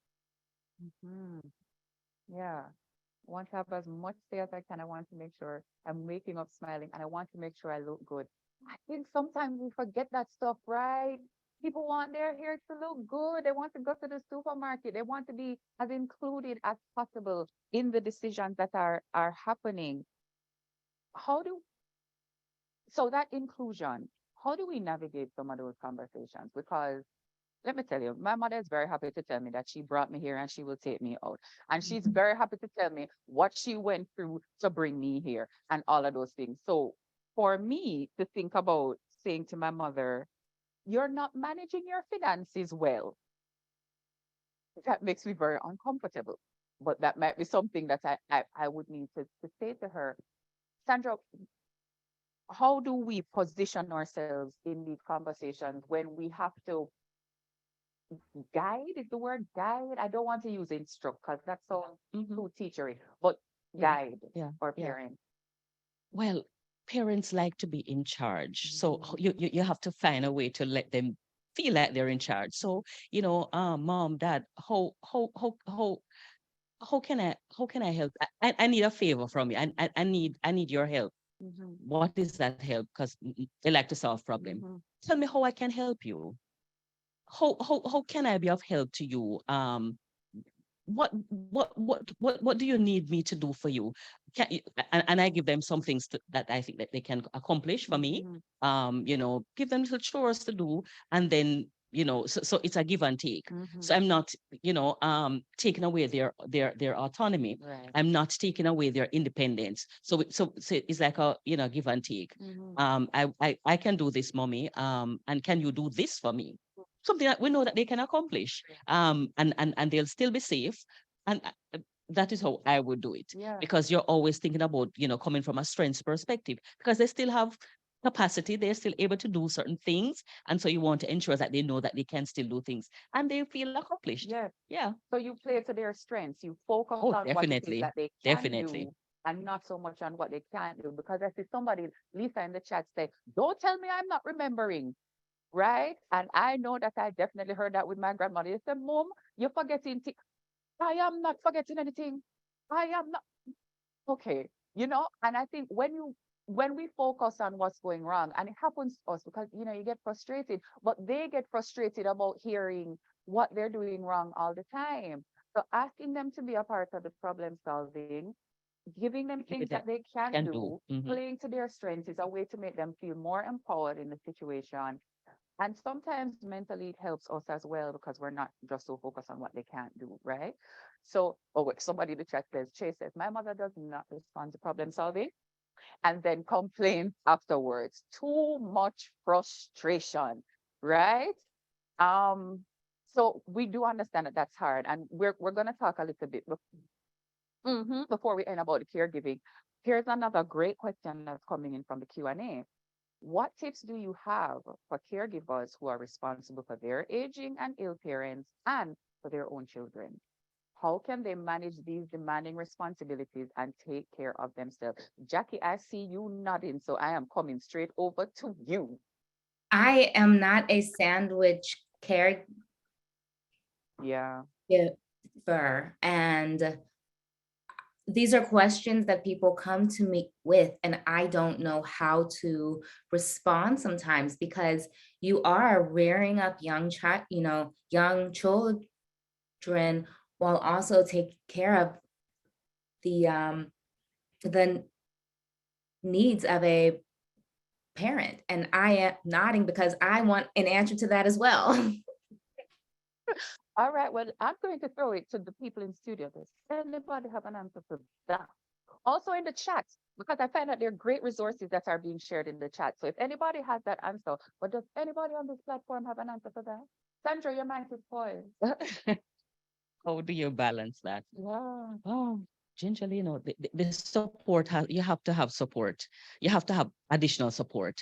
Yeah. I want to have as much say as I can. I want to make sure I'm waking up smiling, and I want to make sure I look good. I think sometimes we forget that stuff, right? People want their hair to look good. They want to go to the supermarket. They want to be as included as possible in the decisions that are happening. How do So that inclusion, how do we navigate some of those conversations? Because let me tell you, my mother is very happy to tell me that she brought me here and she will take me out. And she's very happy to tell me what she went through to bring me here and all of those things. So for me to think about saying to my mother, you're not managing your finances well, that makes me very uncomfortable. But that might be something that I would need to say to her. Sandra, how do we position ourselves in these conversations when we have to guide? Is the word guide? I don't want to use instruct because that sounds too teachery, but Yeah, guide yeah, or yeah. parent. Well, parents like to be in charge. So you have to find a way to let them feel like they're in charge. So, mom, dad, how can I help? I need a favor from you. I need your help. Mhm, What is that help? Because they like to solve problem. mhm, Tell me how I can help you. How can I be of help to you? What do you need me to do for you? And I give them some things that I think that they can accomplish for me. mhm, Give them little chores to do, and then so it's a give and take. So mhm. I'm not taking away their autonomy. Right. I'm not taking away their independence. So it's like a give and take. Mhm. I can do this, mommy. And can you do this for me? Something that we know that they can accomplish. And they'll still be safe. And that is how I would do it, Yeah. because you're always thinking about coming from a strengths perspective, because they still have capacity, they're still able to do certain things, and so you want to ensure that they know that they can still do things and they feel accomplished. Yeah. Yeah. So you play to their strengths. You focus Oh, on what it is definitely. that they can Definitely. do and not so much on what they can't do. Because I see somebody, Lisa in the chat say, don't tell me I'm not remembering. Right. And I know that I definitely heard that with my grandmother. They said, Mom, you're forgetting. I am not forgetting anything. I am not. Okay. And I think when we focus on what's going wrong, and it happens to us because you get frustrated, but they get frustrated about hearing what they're doing wrong all the time. So asking them to be a part of the problem solving, giving them Maybe things that that they can can do. do, playing to their strengths is a way to make them feel more empowered in the situation. And sometimes mentally it helps us as well because we're not just so focused on what they can't do, right? So, wait, somebody in the chat says, Chase says, my mother does not respond to problem solving and then complains afterwards. Too much frustration, right? Um, so we do understand that that's hard, and we're gonna talk a little bit before we end about the caregiving. Here's another great question that's coming in from the Q&A. What tips do you have for caregivers who are responsible for their aging and ill parents and for their own children? How can they manage these demanding responsibilities and take care of themselves? Jackie, I see you nodding, so I am coming straight over to you. I am not a sandwich Yeah. caregiver, and these are questions that people come to me with, and I don't know how to respond sometimes, because you are rearing up young children while also taking care of the needs of a parent. And I am nodding because I want an answer to that as well. All right. Well, I'm going to throw it to the people in studio. Does anybody have an answer for that? Also in the chat, because I find that there are great resources that are being shared in the chat. So if anybody has that answer, but does anybody on this platform have an answer for that? Sandra, your mic is poised. How do you balance that? Yeah. Oh, gingerly, the support you have to have support. You have to have additional support.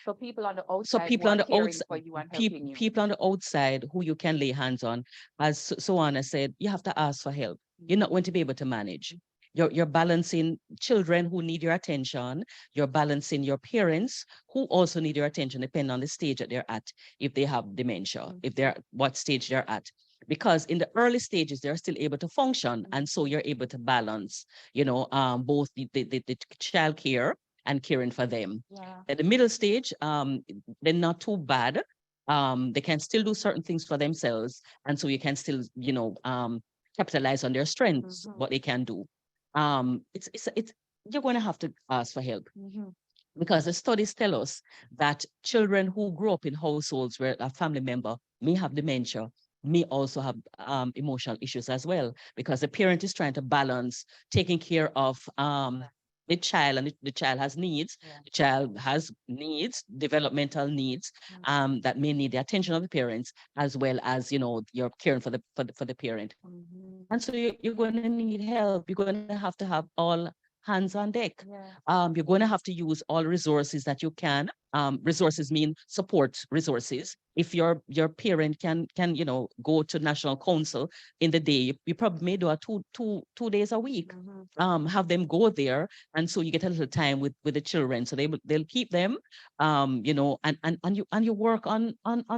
So people on the So outside who people are on the caring outside, for you and helping you. people on the outside who you can lay hands on, as Suewanna said, you have to ask for help. You're not going to be able to manage. You're balancing children who need your attention. You're balancing your parents who also need your attention, depending on the stage that they're at. If they have dementia, if they're what stage they're at, because in the early stages they're still able to function, and so you're able to balance, both the child care and caring for them. Yeah. At the middle stage, they're not too bad. They can still do certain things for themselves, and so you can still, capitalize on their strengths, what they can do. It's you're going to have to ask for help. Because the studies tell us that children who grow up in households where a family member may have dementia may also have emotional issues as well, because the parent is trying to balance taking care of the child, and the child has needs. Yeah. The child has needs, developmental needs, that may need the attention of the parents, as well as, you know, you're caring for the parent. And so you're going to need help. You're going to have all hands on deck. Yeah. You're going to have to use all resources that you can. Resources mean support resources. If your parent can you know, go to national council in the day, you probably may do a two days a week. Have them go there, and so you get a little time with the children. So they'll keep them, you know, and you work on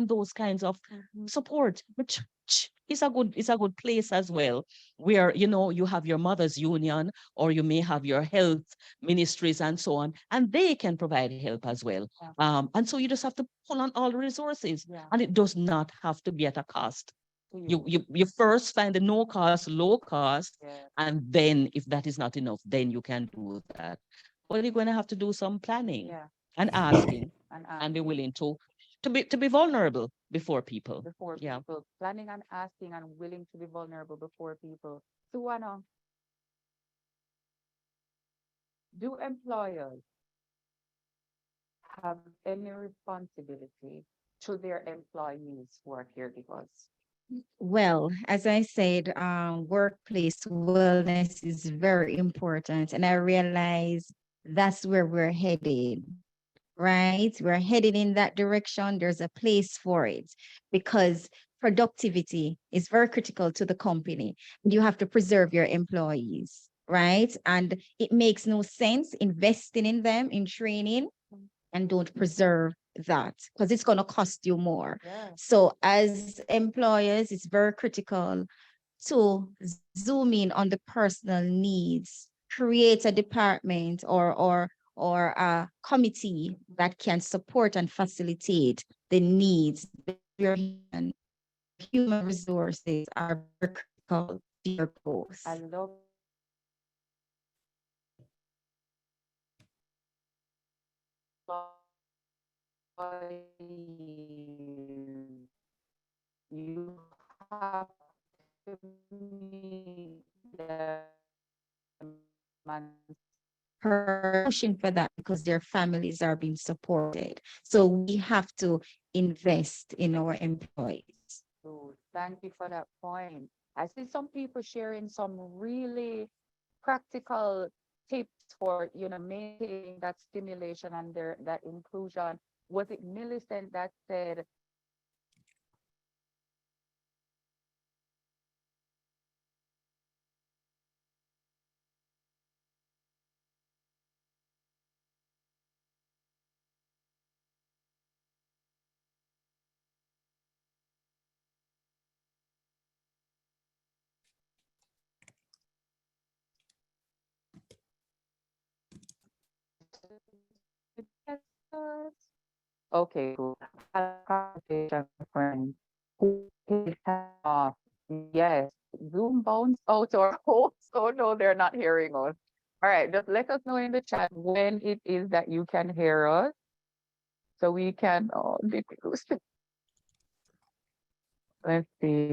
those kinds of support, which is a good place as well, where, you know, you have your mothers union, or you may have your health ministries and so on, and they can provide help as well. And so you just have to pull on all the resources, and it does not have to be at a cost. You first find the no cost, low cost, and then if that is not enough, then you can do that. But you're going to have to do some planning and asking, and be willing to be vulnerable before people. People, planning and asking and willing to be vulnerable before people. Suewanna, do employers have any responsibility to their employees who are caregivers? Well, as I said, workplace wellness is very important, and I realize that's where we're headed, right? We're headed in that direction. There's a place for it because productivity is very critical to the company. You have to preserve your employees, right? And it makes no sense investing in them in training and don't preserve that because it's going to cost you more. So as employers, it's very critical to zoom in on the personal needs, create a department or a committee that can support and facilitate the needs. Human resources are very critical to your growth. I love you have to meet them and Pushing for that because their families are being supported. So we have to invest in our employees. thank you for that point. I see some people sharing some really practical tips for, you know, maintaining that stimulation and that inclusion. Was it Millicent that said okay, cool. Had a conversation with a friend who takes time off. Yes, Zoom bounce out our hosts. Oh no, they're not hearing us. All right, just let us know in the chat when it is that you can hear us, so we can. Oh, let's see.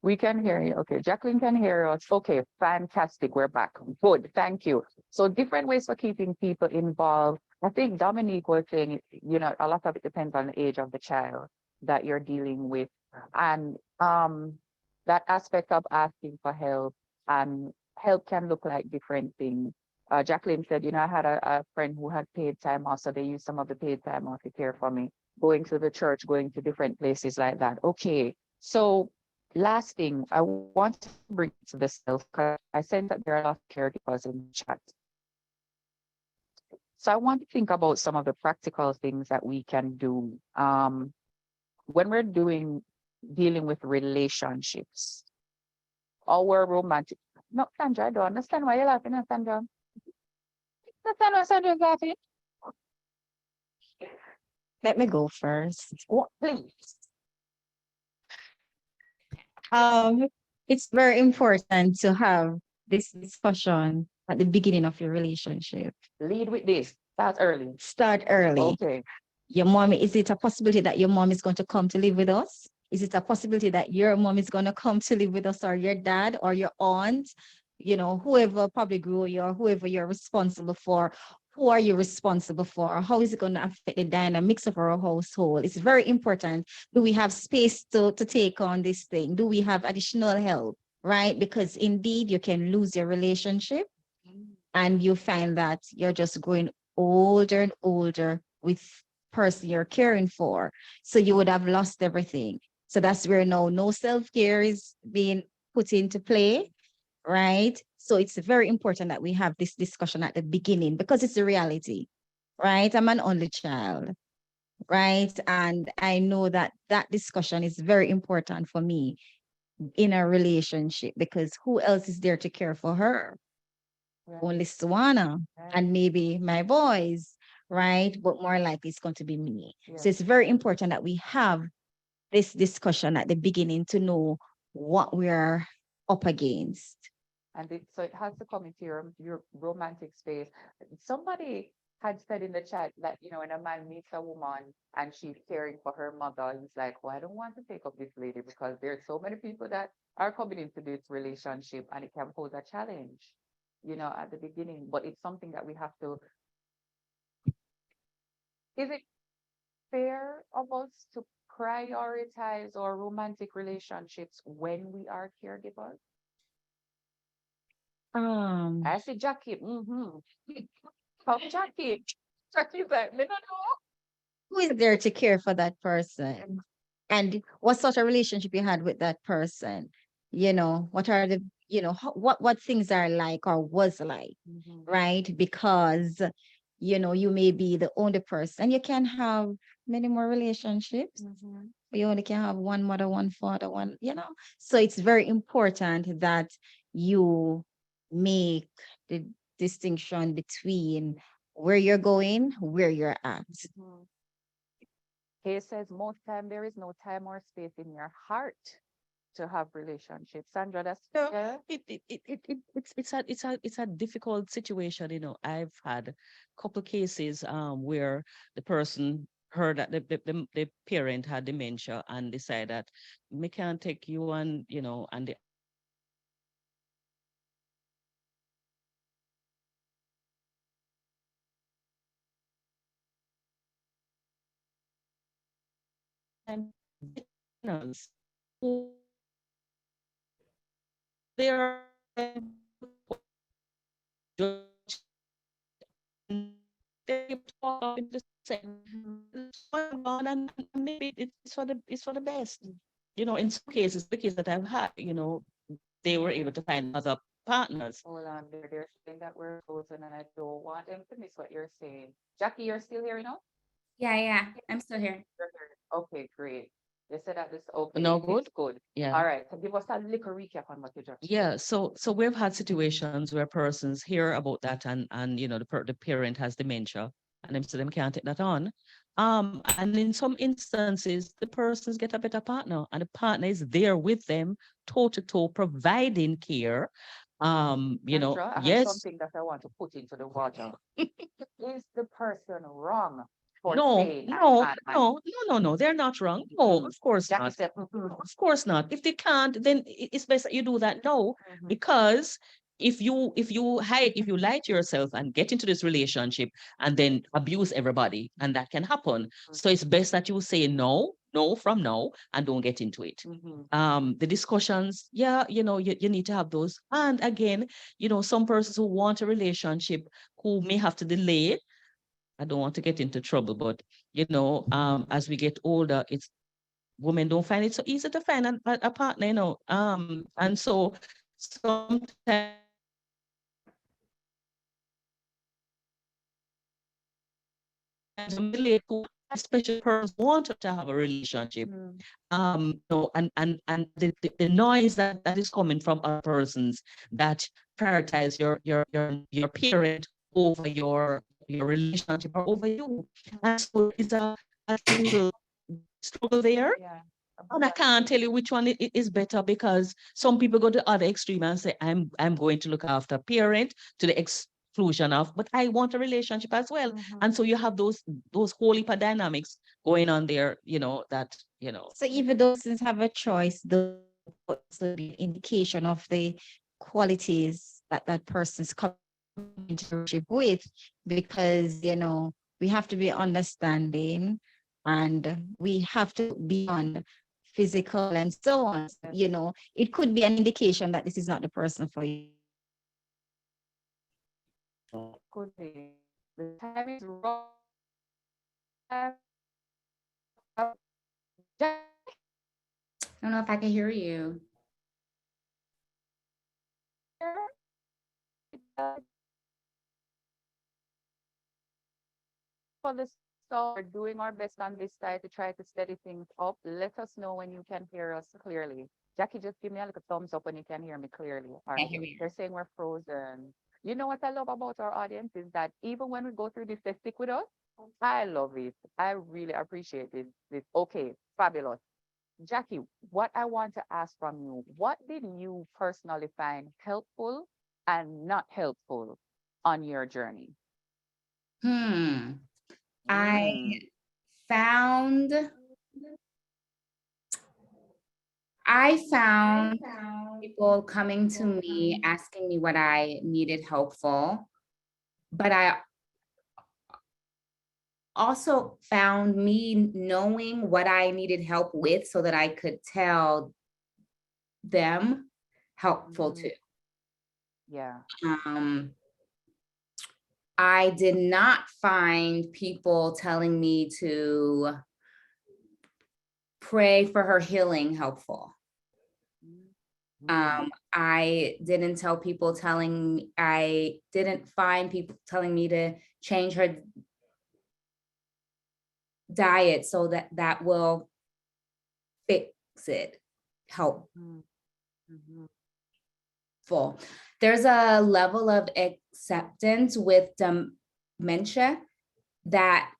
We can hear you. Okay, Jacqueline can hear us. Okay, fantastic. We're back. Good, thank you. So different ways for keeping people involved. I think Dominique was saying, you know, a lot of it depends on the age of the child that you're dealing with. And that aspect of asking for help, and help can look like different things. Jacqueline said, you know, I had a friend who had paid time off, so they used some of the paid time off to care for me, going to the church, going to different places like that. Okay, so last thing, I want to bring to the self, because I sense that there are a lot of caregivers in the chat. So I want to think about some of the practical things that we can do when we're dealing with relationships. Our romantic. No, Sandra, I don't understand why you're laughing at Sandra. Understand why Sandra's laughing? Let me go first. What, please? It's very important to have this discussion at the beginning of your relationship? Lead with this. Start early. Start early. Okay. Your mom, is it a possibility that your mom is going to come to live with us? Is it a possibility that your mom is going to come to live with us, or your dad or your aunt, whoever probably grew you, or whoever you're responsible for? Who are you responsible for? How is it going to affect the dynamics of our household? It's very important. Do we have space to take on this thing? Do we have additional help? Right? Because indeed you can lose your relationship and you find that you're just growing older and older with person you're caring for. So you would have lost everything. So that's where now no self-care is being put into play, right? So it's very important that we have this discussion at the beginning because it's a reality, right? I'm an only child, right? And I know that that discussion is very important for me in a relationship because who else is there to care for her? Only Suewanna and maybe my boys, right? But more likely it's going to be me. So it's very important that we have this discussion at the beginning to know what we are up against. And so it has to come into your romantic space. Somebody had said in the chat that, when a man meets a woman and she's caring for her mother, he's like, well, I don't want to take up this lady because there's so many people that are coming into this relationship and it can pose a challenge, at the beginning. But it's something that we have to. Is it fair of us to prioritize our romantic relationships when we are caregivers? I see Jackie. Come, Jackie. Jackie's like, they don't know. Who is there to care for that person? And what sort of relationship you had with that person? What are the, what things are like or was like, right? Because, you may be the only person. You can have many more relationships. But you only can have one mother, one father, one, So it's very important that you make the distinction between where you're going, where you're at. He says most time there is no time or space in your heart to have relationships. Sandra, that's It's a difficult situation. I've had a couple cases where the person heard that the parent had dementia and decided that me can't take you on, and the and who there are they talk in the same and maybe it's for the best. In some cases, the case that I've had, they were able to find other partners. hold on, they're saying that we're frozen and I don't want them to miss what you're saying. Jackie, you're still here, Yeah, I'm still here. Okay, great. They said that this okay. No It's good? good. Yeah. All right. So give us a little recap on what you just said. Yeah, so we've had situations where persons hear about that and the parent has dementia and them can't take that on. And in some instances, the persons get a better partner and the partner is there with them, toe to toe, providing care. Sandra, I have Yes. something that I want to put into the water. Is the person wrong for No, saying no, I can't no, they're not wrong. No, of course Jackie not. said, Of course not. If they can't, then it's best that you do that now, because if you lie to yourself and get into this relationship and then abuse everybody, and that can happen. So it's best that you say no from now and don't get into it. The discussions, you need to have those. And again, some persons who want a relationship who may have to delay. I don't want to get into trouble, but as we get older, women don't find it so easy to find a partner, and so sometimes relate to especially persons want to have a relationship, and the noise that is coming from other persons that prioritize your parent over your relationship or over you, and so it's a little struggle there. yeah. And I can't tell you which one is better, because some people go to the other extreme and say, I'm going to look after a parent to the exclusion of, but I want a relationship as well. And so you have those whole heap of dynamics going on there, So even though since have a choice, the also be an indication of the qualities that that person's coming into relationship with, because we have to be understanding, and we have to be on physical and so on. It could be an indication that this is not the person for you. Could be. The time is wrong. I don't know if I can hear you. For the start, we're doing our best on this side to try to steady things up. Let us know when you can hear us clearly. Jackie, just give me a little thumbs up when you can hear me clearly. All right. hear you. They're saying we're frozen. You know what I love about our audience is that even when we go through this, they stick with us. I love it. I really appreciate it. Okay, fabulous. Jackie, what I want to ask from you, what did you personally find helpful and not helpful on your journey? I found people coming to me asking me what I needed helpful, but I also found me knowing what I needed help with so that I could tell them helpful too. Yeah. I did not find people telling me to pray for her healing helpful. I didn't find people telling me to change her diet so that will fix it, helpful. There's a level of acceptance with dementia that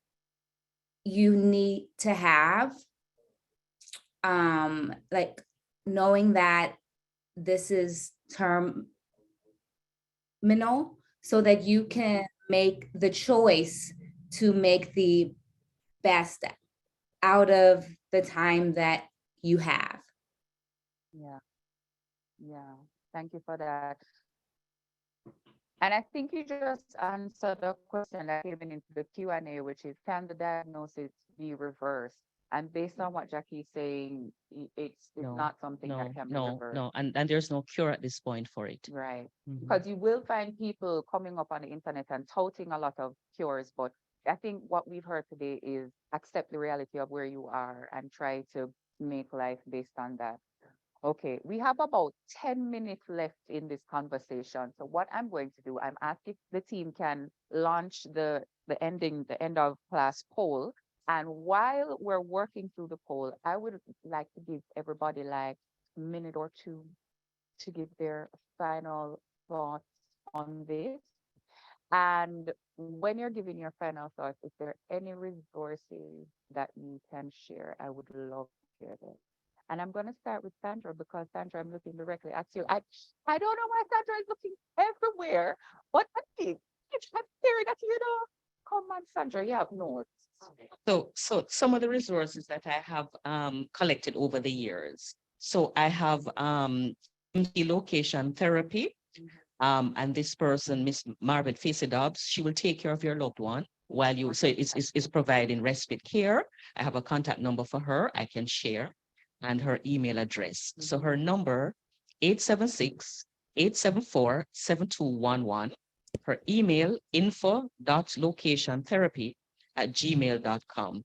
you need to have, like knowing that this is terminal so that you can make the choice to make the best out of the time that you have. Yeah. Thank you for that. And I think you just answered the question that came into the Q&A, which is, can the diagnosis be reversed? And based on what Jackie's saying, it's not something that can be reversed. No, and there's no cure at this point for it. Right. Because you will find people coming up on the internet and touting a lot of cures, but I think what we've heard today is accept the reality of where you are and try to make life based on that. Okay, we have about 10 minutes left in this conversation. So what I'm going to do, I'm asking if the team can launch the end of class poll. And while we're working through the poll, I would like to give everybody like a minute or two to give their final thoughts on this. And when you're giving your final thoughts, is there any resources that you can share? I would love to hear them. And I'm going to start with Sandra, because Sandra, I'm looking directly at you. I don't know why Sandra is looking everywhere, but I think I'm staring at you. Come on, Sandra, you have notes. So some of the resources that I have collected over the years. So I have MT location therapy. And this person, Miss Margaret Facey Dobbs, she will take care of your loved one while you, so it's providing respite care. I have a contact number for her I can share, and her email address. So her number, 876-874-7211. Her email, info.locationtherapy@gmail.com.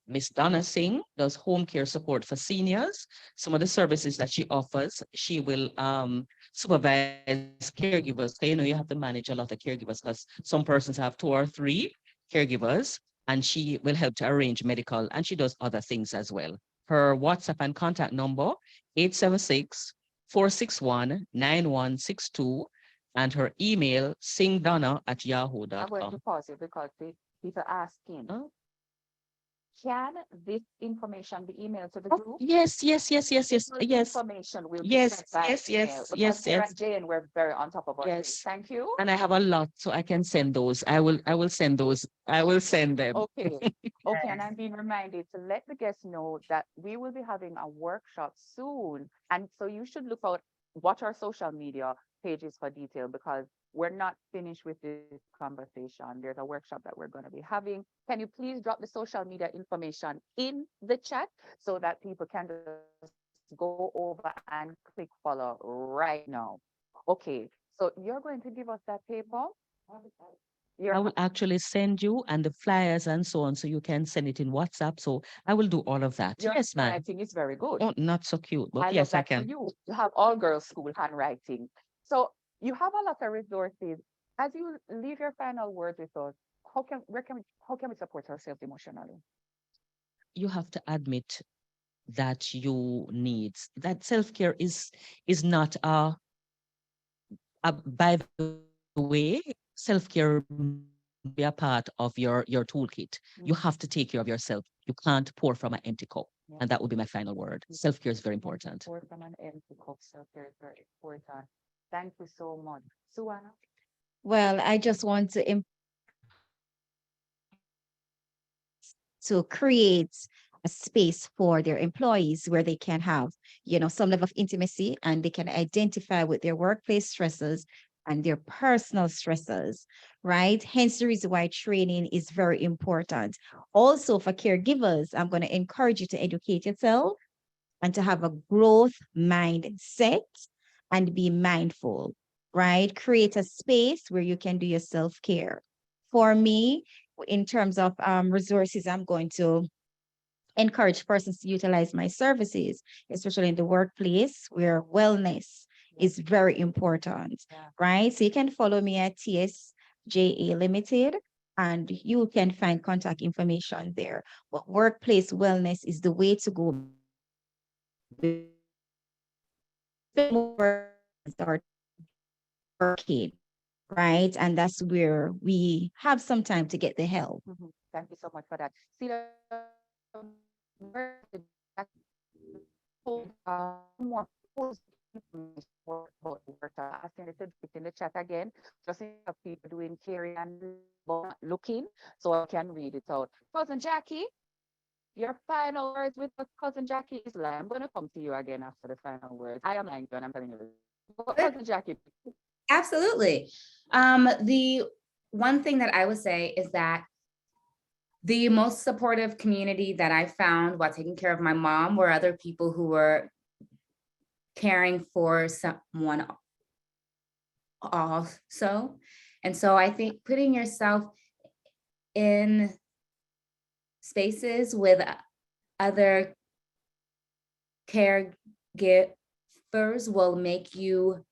Miss Donna Singh does home care support for seniors. Some of the services that she offers, she will supervise caregivers. So, you have to manage a lot of caregivers because some persons have 2 or 3 caregivers, and she will help to arrange medical, and she does other things as well. Her WhatsApp and contact number, 876-461-9162, and her email, singdonna@yahoo.com. I'm going to pause it because people asking. can this information be emailed to the Oh, group? yes, yes, yes, yes, yes, This yes, information will be yes, sent by yes, email yes, because yes, here yes, at JN we're very on top of our things. yes. Thank you. And I have a lot, so I can send those. I will send those. I will send them. Okay. Okay, and I'm being reminded to let the guests know that we will be having a workshop soon. And so you should look out, watch our social media pages for detail because we're not finished with this conversation. There's a workshop that we're going to be having. Can you please drop the social media information in the chat so that people can just go over and click follow right now? Okay, so you're going to give us that paper. You're I will actually send you and the flyers and so on, so you can send it in WhatsApp. So I will do all of that. Your Yes, ma'am. handwriting is very good. Oh, not so cute, I but love yes, I that for can. you. You have all girls school handwriting. So you have a lot of resources. As you leave your final words with us, how can we support ourselves emotionally? You have to admit that you need that self-care is not by the way, self-care be a part of your toolkit. You have to take care of yourself. You can't pour from an empty cup. And Yeah. that would be my final word. Self-care is very Not to important. pour from an empty cup. Self-care is very important. Thank you so much. Suwana? Well, I just want to create a space for their employees where they can have, some level of intimacy and they can identify with their workplace stresses and their personal stresses, right? Hence the reason why training is very important. Also for caregivers, I'm going to encourage you to educate yourself and to have a growth mindset and be mindful, right? Create a space where you can do your self-care. For me, in terms of resources, I'm going to encourage persons to utilize my services, especially in the workplace where wellness is very important, Yeah. right? So you can follow me at TSJA Limited and you can find contact information there. But workplace wellness is the way to go start working, right? And that's where we have some time to get the help. Thank you so much for that. Celia, more post information about the workshop. Asking you to put in the chat again, just in case of people doing carry and looking, so I can read it out. Cousin Jackie, your final words with us, cousin Jackie is lying. I'm gonna come to you again after the final words. I am lying, and I'm telling you. But cousin Jackie, Absolutely. The one thing that I would say is that the most supportive community that I found while taking care of my mom were other people who were caring for someone also. And so I think putting yourself in spaces with other caregivers will make you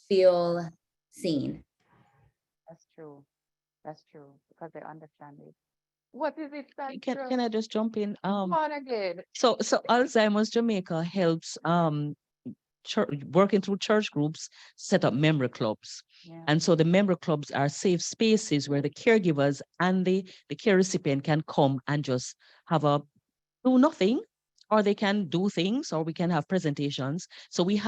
feel seen. that's true. That's true because they understand it. What is it, Can I just jump in? Come on again. So Alzheimer's Jamaica helps working through church groups set up member clubs. Yeah. And so the member clubs are safe spaces where the caregivers and the care recipient can come and just have a do nothing, or they can do things, or we can have presentations. So we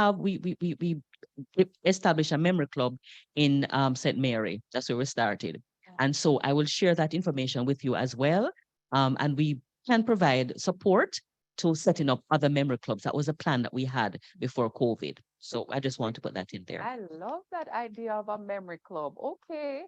established a member club in St. Mary. That's where we started. And so I will share that information with you as well. And we can provide support to setting up other member clubs. That was a plan that we had before COVID. So I just want to put that in there. I love that idea of a memory club. Okay.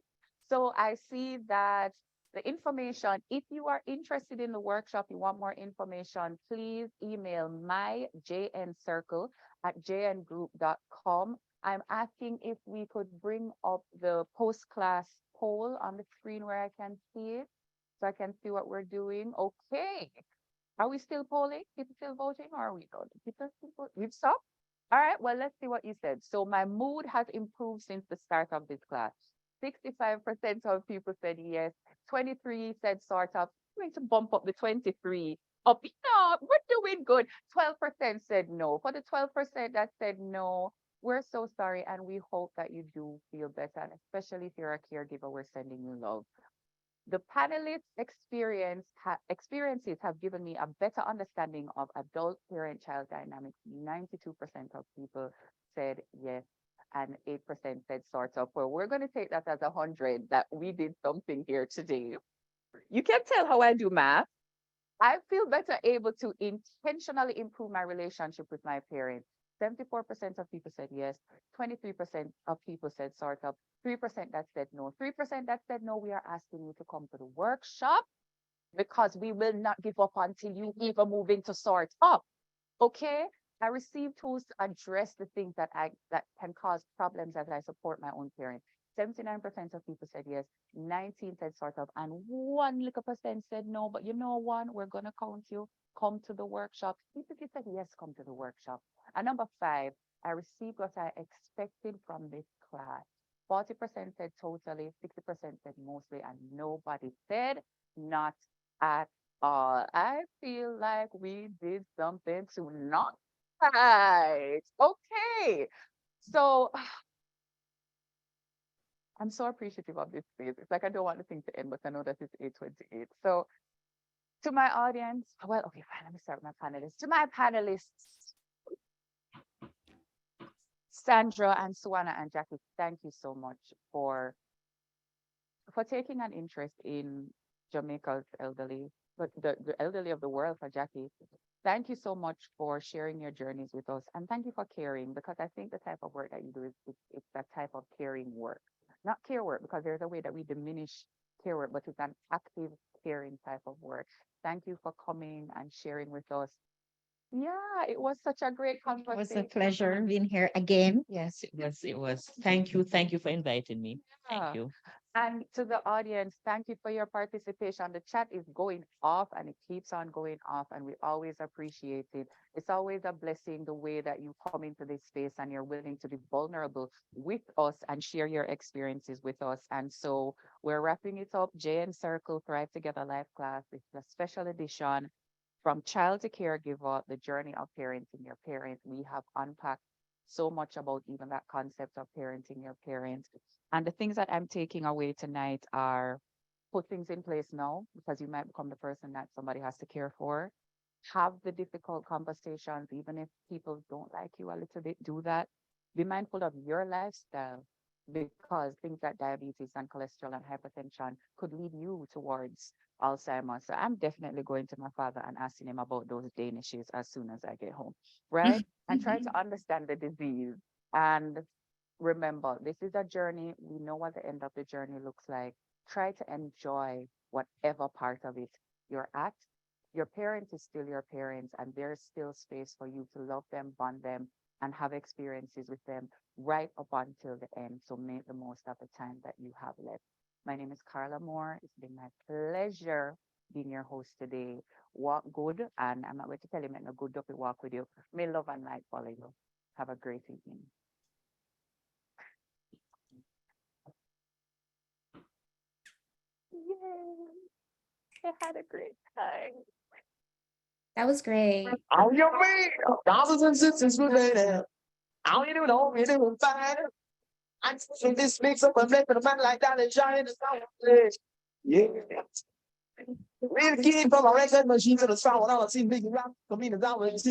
So I see that the information, if you are interested in the workshop, you want more information, please email my jncircle at jngroup.com. I'm asking if we could bring up the post-class poll on the screen where I can see it, so I can see what we're doing. Okay. Are we still polling? People still voting, or are we done? People still voting? We've stopped? All right, well, let's see what you said. So my mood has improved since the start of this class. 65% of people said yes. 23 said sort of. I'm going to bump up the 23 up. No, we're doing good. 12% said no. For the 12% that said no, we're so sorry, and we hope that you do feel better. And especially if you're a caregiver, we're sending you love. The panelists' experiences have given me a better understanding of adult parent-child dynamics. 92% of people said yes, and 8% said sort of. Well, we're going to take that as 100 that we did something here today. You can tell how I do math. I feel better able to intentionally improve my relationship with my parents. 74% of people said yes. 23% of people said sort of. 3% that said no. 3% that said no, we are asking you to come to the workshop because we will not give up until you even move into sort up. Okay? I received tools to address the things that can cause problems as I support my own parents. 79% of people said yes, 19 said sort of, and 1% said no. But you know one, we're gonna count you. Come to the workshop. Even if you said yes, come to the workshop. And number 5, I received what I expected from this class. 40% said totally, 60% said mostly, and nobody said not at all. I feel like we did something tonight. Okay. So I'm so appreciative of this space. It's like I don't want the thing to end, but I know that it's 8:28. So to my audience, well, okay, fine, let me start with my panelists. To my panelists, Sandra and Suewanna and Jackie, thank you so much for taking an interest in Jamaica's elderly, but the elderly of the world for Jackie. Thank you so much for sharing your journeys with us. And thank you for caring, because I think the type of work that you do is it's that type of caring work. Not care work, because there's a way that we diminish care work, but it's an active caring type of work. Thank you for coming and sharing with us. Yeah, it was such a great It was conversation. a pleasure being here again. Yes, it was. It was. Thank you. Thank you for inviting me. Yeah. Thank you. And to the audience, thank you for your participation. The chat is going off and it keeps on going off, and we always appreciate it. It's always a blessing the way that you come into this space and you're willing to be vulnerable with us and share your experiences with us. And so we're wrapping it up. JN Circle Thrive Together Live Class. It's a special edition from child to caregiver, the journey of parenting your parents. We have unpacked so much about even that concept of parenting your parents. And the things that I'm taking away tonight are put things in place now, because you might become the person that somebody has to care for. Have the difficult conversations, even if people don't like you a little bit, do that. Be mindful of your lifestyle, because things like diabetes and cholesterol and hypertension could lead you towards Alzheimer's. So I'm definitely going to my father and asking him about those Danishes as soon as I get home, right? And try to understand the disease. And remember, this is a journey. We know what the end of the journey looks like. Try to enjoy whatever part of it you're at. Your parent is still your parents, and there's still space for you to love them, bond them, and have experiences with them right up until the end. So make the most of the time that you have left. My name is Carla Moore. It's been my pleasure being your host today. Walk good, and I'm not going to tell you, make a good dopey walk with you. May love and light follow you. Have a great evening. Yay! I had a great time. That was great. On your way, brothers and sisters related. I don't even know me, they will find it. I think this makes up a blend for the man like that and Johnny the Sound. Yeah. We're the kid from a record machine to the sound. I don't see big rock for me to down with